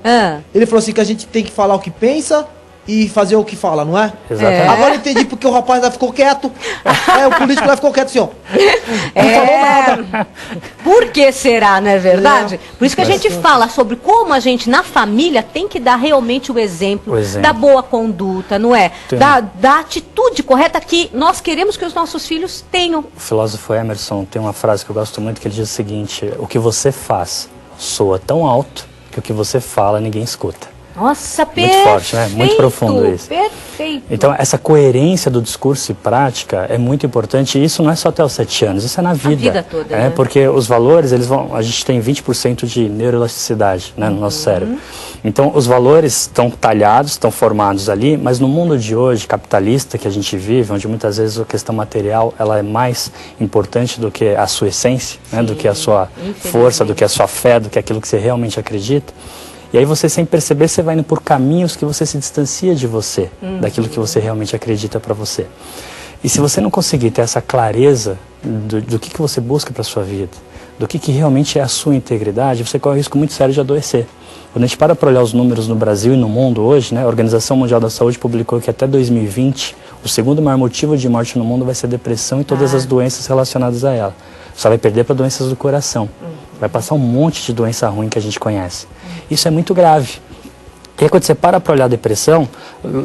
Ele falou assim que a gente tem que falar o que pensa e fazer o que fala, não é? Exatamente. Agora eu entendi porque o rapaz lá ficou quieto. O político lá ficou quieto assim, ó. Não falou nada. Por que será, não é verdade? Por isso que a gente fala sobre como a gente, na família, tem que dar realmente o exemplo da boa conduta, não é? Da atitude correta que nós queremos que os nossos filhos tenham. O filósofo Emerson tem uma frase que eu gosto muito, que ele diz o seguinte: o que você faz soa tão alto que o que você fala ninguém escuta. Nossa, perfeito. Muito forte, né? Muito profundo isso. Perfeito. Então, essa coerência do discurso e prática é muito importante. E isso não é só até os 7 anos, isso é na vida. A vida toda, né? Porque os valores, a gente tem 20% de neuroelasticidade, né, no nosso cérebro. Então, os valores estão talhados, estão formados ali, mas no mundo de hoje, capitalista, que a gente vive, onde muitas vezes a questão material ela é mais importante do que a sua essência, né, do que a sua força, do que a sua fé, do que aquilo que você realmente acredita. E aí você, sem perceber, você vai indo por caminhos que você se distancia de você, daquilo que você realmente acredita para você. E se você não conseguir ter essa clareza do que você busca para a sua vida, do que realmente é a sua integridade, você corre o risco muito sério de adoecer. Quando a gente para olhar os números no Brasil e no mundo hoje, né, a Organização Mundial da Saúde publicou que até 2020, o segundo maior motivo de morte no mundo vai ser a depressão e todas as doenças relacionadas a ela. Só vai perder para doenças do coração. Vai passar um monte de doença ruim que a gente conhece. Isso é muito grave. E aí, quando você para olhar a depressão,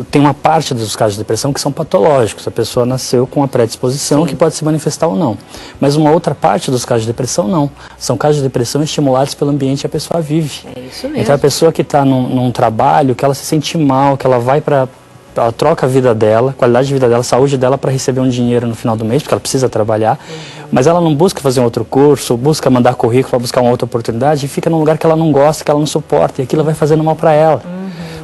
tem uma parte dos casos de depressão que são patológicos. A pessoa nasceu com a predisposição que pode se manifestar ou não. Mas uma outra parte dos casos de depressão, não. São casos de depressão estimulados pelo ambiente que a pessoa vive. É isso mesmo. Então, a pessoa que está num trabalho, que ela se sente mal, que ela vai para... Ela troca a vida dela, a qualidade de vida dela, a saúde dela para receber um dinheiro no final do mês, porque ela precisa trabalhar, mas ela não busca fazer um outro curso, busca mandar currículo para buscar uma outra oportunidade e fica num lugar que ela não gosta, que ela não suporta, e aquilo vai fazendo mal para ela.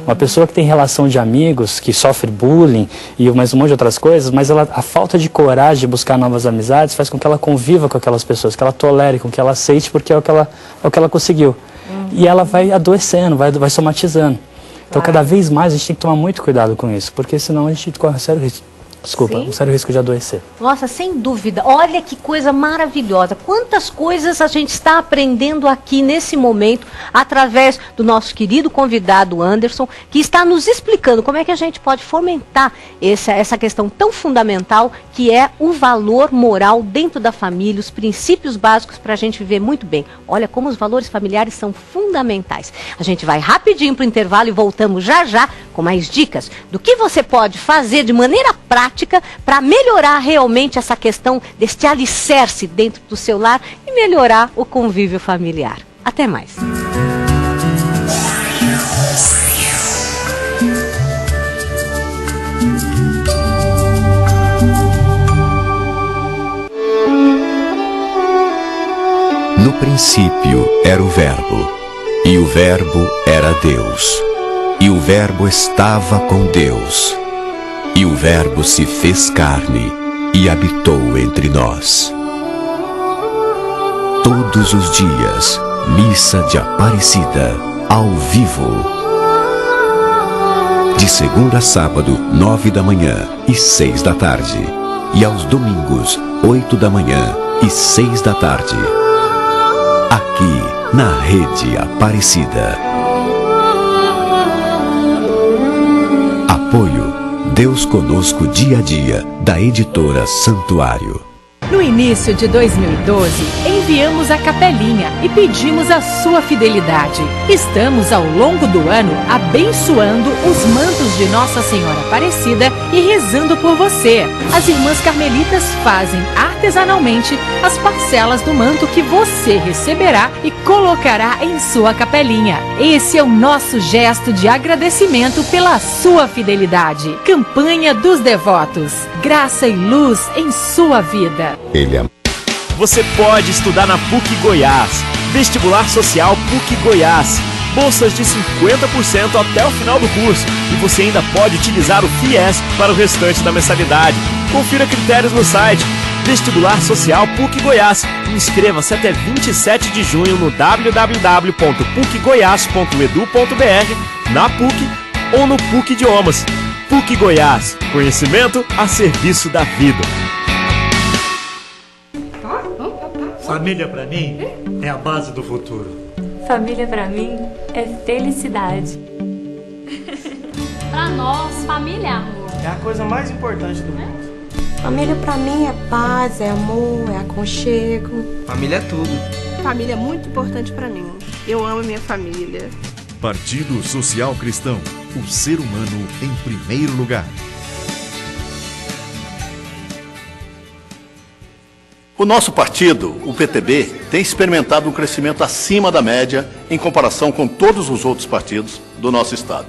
Uma pessoa que tem relação de amigos, que sofre bullying e mais um monte de outras coisas, mas a falta de coragem de buscar novas amizades faz com que ela conviva com aquelas pessoas, que ela tolere, com que ela aceite, porque é o que ela conseguiu. E ela vai adoecendo, vai somatizando. Então, cada vez mais a gente tem que tomar muito cuidado com isso, porque senão a gente corre um sério risco. Um sério risco de adoecer. Nossa, sem dúvida. Olha que coisa maravilhosa. Quantas coisas a gente está aprendendo aqui nesse momento, através do nosso querido convidado Anderson, que está nos explicando como é que a gente pode fomentar essa questão tão fundamental, que é o valor moral dentro da família, os princípios básicos para a gente viver muito bem. Olha como os valores familiares são fundamentais. A gente vai rapidinho para o intervalo e voltamos já já com mais dicas do que você pode fazer de maneira prática para melhorar realmente essa questão deste alicerce dentro do seu lar e melhorar o convívio familiar. Até mais. No princípio era o Verbo, e o Verbo era Deus, e o Verbo estava com Deus. E o Verbo se fez carne e habitou entre nós. Todos os dias, missa de Aparecida, ao vivo. De segunda a sábado, 9 da manhã e 6 da tarde. E aos domingos, 8 da manhã e 6 da tarde. Aqui, na Rede Aparecida. Apoio Deus Conosco Dia a Dia, da editora Santuário. No início de 2012, enviamos a capelinha e pedimos a sua fidelidade. Estamos ao longo do ano abençoando os mantos de Nossa Senhora Aparecida e rezando por você. As irmãs carmelitas fazem artesanalmente as parcelas do manto que você receberá e colocará em sua capelinha. Esse é o nosso gesto de agradecimento pela sua fidelidade. Campanha dos Devotos. Graça e luz em sua vida. Você pode estudar na PUC Goiás. Vestibular Social PUC Goiás. Bolsas de 50% até o final do curso. E você ainda pode utilizar o FIES para o restante da mensalidade. Confira critérios no site. Vestibular Social PUC Goiás. Inscreva-se até 27 de junho no www.pucgoias.edu.br, na PUC ou no PUC Idiomas. PUC Goiás. Conhecimento a serviço da vida. Família pra mim é a base do futuro. Família pra mim é felicidade. Pra nós, família é amor. É a coisa mais importante do mundo. Família pra mim é paz, é amor, é aconchego. Família é tudo. Família é muito importante pra mim. Eu amo a minha família. Partido Social Cristão. O ser humano em primeiro lugar. O nosso partido, o PTB, tem experimentado um crescimento acima da média em comparação com todos os outros partidos do nosso estado.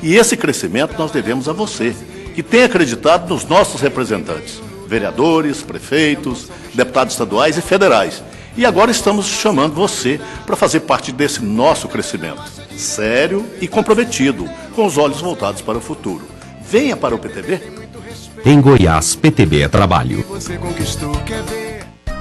E esse crescimento nós devemos a você, que tem acreditado nos nossos representantes, vereadores, prefeitos, deputados estaduais e federais. E agora estamos chamando você para fazer parte desse nosso crescimento, sério e comprometido, com os olhos voltados para o futuro. Venha para o PTB. Em Goiás, PTB é trabalho. Você conquistou, quer ver?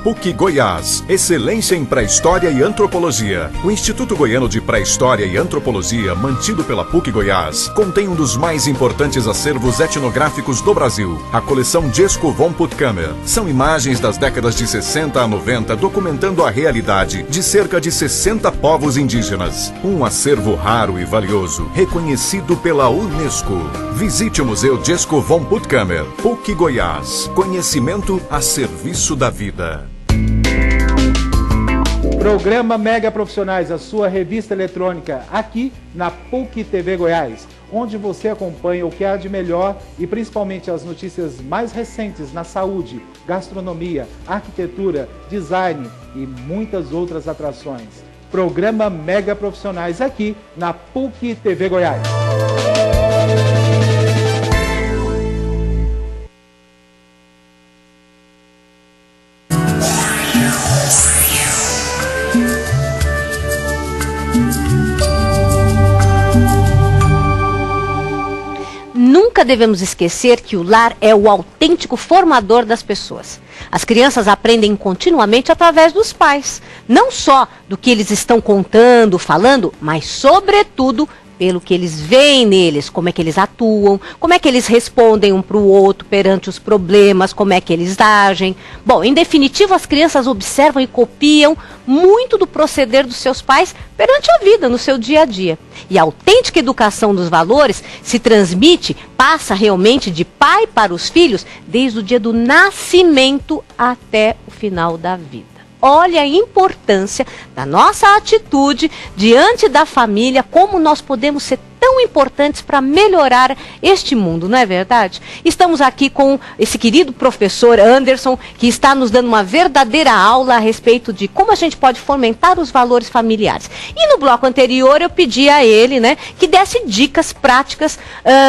PUC Goiás, excelência em pré-história e antropologia. O Instituto Goiano de Pré-História e Antropologia, mantido pela PUC Goiás, contém um dos mais importantes acervos etnográficos do Brasil, a coleção Jesco von Puttkamer. São imagens das décadas de 60 a 90 documentando a realidade de cerca de 60 povos indígenas. Um acervo raro e valioso, reconhecido pela Unesco. Visite o Museu Jesco von Puttkamer, PUC Goiás. Conhecimento a serviço da vida. Programa Mega Profissionais, a sua revista eletrônica, aqui na PUC TV Goiás, onde você acompanha o que há de melhor e principalmente as notícias mais recentes na saúde, gastronomia, arquitetura, design e muitas outras atrações. Programa Mega Profissionais, aqui na PUC TV Goiás. Nunca devemos esquecer que o lar é o autêntico formador das pessoas. As crianças aprendem continuamente através dos pais, não só do que eles estão contando, falando, mas sobretudo pelo que eles veem neles, como é que eles atuam, como é que eles respondem um para o outro perante os problemas, como é que eles agem. Bom, em definitivo, as crianças observam e copiam muito do proceder dos seus pais perante a vida, no seu dia a dia. E a autêntica educação dos valores se transmite, passa realmente de pai para os filhos, desde o dia do nascimento até o final da vida. Olha a importância da nossa atitude diante da família, como nós podemos ser tão importantes para melhorar este mundo, não é verdade? Estamos aqui com esse querido professor Anderson, que está nos dando uma verdadeira aula a respeito de como a gente pode fomentar os valores familiares. E no bloco anterior eu pedi a ele, né, que desse dicas práticas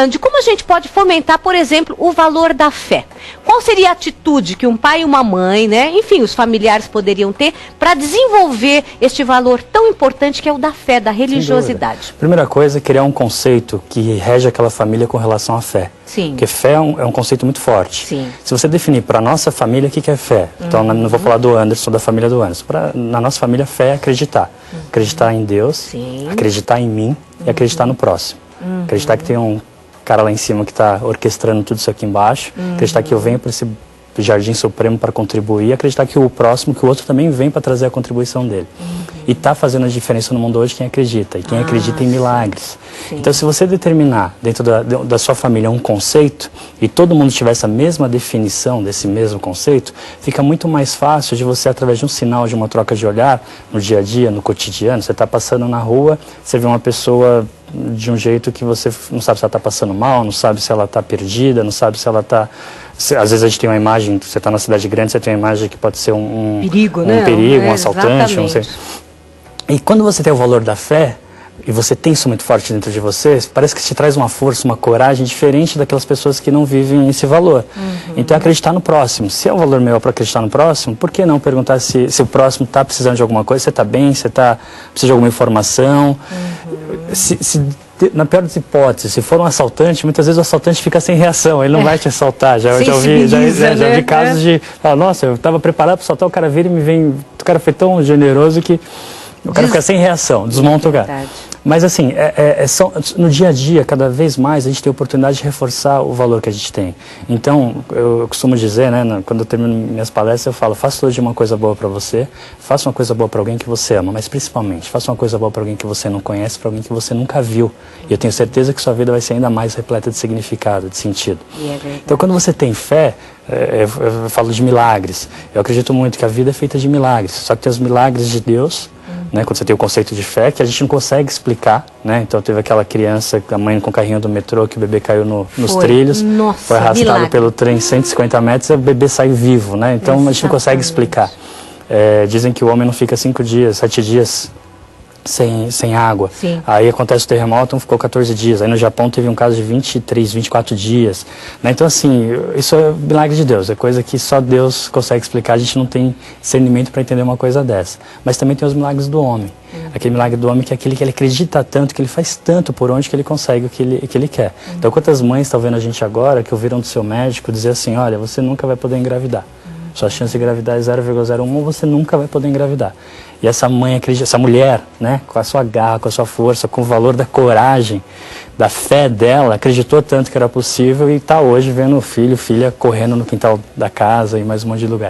de como a gente pode fomentar, por exemplo, o valor da fé. Qual seria a atitude que um pai e uma mãe, né, enfim, os familiares poderiam ter para desenvolver este valor tão importante que é o da fé, da religiosidade? Primeira coisa é criar um conceito que rege aquela família com relação à fé. Sim. Porque fé é um conceito muito forte. Sim. Se você definir para a nossa família o que é fé, então não vou falar do Anderson, da família do Anderson. Na nossa família, fé é acreditar. Acreditar em Deus, Sim. acreditar em mim e acreditar no próximo. Acreditar que tem um cara lá em cima que está orquestrando tudo isso aqui embaixo. Acreditar que eu venho para esse jardim supremo para contribuir. Acreditar que o próximo, que o outro também vem para trazer a contribuição dele. E está fazendo a diferença no mundo hoje quem acredita. E quem acredita em milagres. Sim. Então, se você determinar dentro da sua família um conceito e todo mundo tiver essa mesma definição desse mesmo conceito, fica muito mais fácil de você, através de um sinal, de uma troca de olhar, no dia a dia, no cotidiano, você está passando na rua, você vê uma pessoa de um jeito que você não sabe se ela está passando mal, não sabe se ela está perdida, não sabe se ela está... Às vezes a gente tem uma imagem, você está na cidade grande, você tem uma imagem que pode ser um perigo, né? Um assaltante, não sei. E quando você tem o valor da fé, e você tem isso muito forte dentro de você, parece que te traz uma força, uma coragem diferente daquelas pessoas que não vivem esse valor. Então, acreditar no próximo. Se é um valor meu para acreditar no próximo, por que não perguntar se o próximo está precisando de alguma coisa, você está bem, você precisa de alguma informação? Na pior das hipóteses, se for um assaltante, muitas vezes o assaltante fica sem reação, ele não vai te assaltar. Já ouvi casos de, nossa, eu estava preparado para assaltar, o cara vira e me vem, o cara foi tão generoso que o cara fica sem reação, desmonta o cara. Mas assim, no dia a dia, cada vez mais, a gente tem a oportunidade de reforçar o valor que a gente tem. Então, eu costumo dizer, né, quando eu termino minhas palestras, eu falo, faça hoje uma coisa boa para você, faça uma coisa boa para alguém que você ama, mas principalmente, faça uma coisa boa para alguém que você não conhece, para alguém que você nunca viu. E eu tenho certeza que sua vida vai ser ainda mais repleta de significado, de sentido. Então, quando você tem fé, eu falo de milagres. Eu acredito muito que a vida é feita de milagres, só que tem os milagres de Deus, né? Quando você tem o conceito de fé, que a gente não consegue explicar, né? Então teve aquela criança, a mãe com o carrinho do metrô, que o bebê caiu nos trilhos, foi arrastado pelo trem 150 metros e o bebê saiu vivo, né? Então a gente não consegue explicar. Dizem que o homem não fica 5 dias, 7 dias sem água. Sim. Aí acontece o terremoto, ficou 14 dias. Aí no Japão teve um caso de 23, 24 dias. Né? Então, assim, isso é milagre de Deus. É coisa que só Deus consegue explicar. A gente não tem discernimento para entender uma coisa dessa. Mas também tem os milagres do homem. Aquele milagre do homem que é aquele que ele acredita tanto, que ele faz tanto por onde que ele consegue o que ele quer. Então, quantas mães estão vendo a gente agora que ouviram do seu médico dizer assim, olha, você nunca vai poder engravidar. Sua chance de engravidar é 0,01, você nunca vai poder engravidar. E essa mãe acredita, essa mulher, né, com a sua garra, com a sua força, com o valor da coragem, da fé dela, acreditou tanto que era possível e está hoje vendo o filho, filha correndo no quintal da casa e mais um monte de lugar.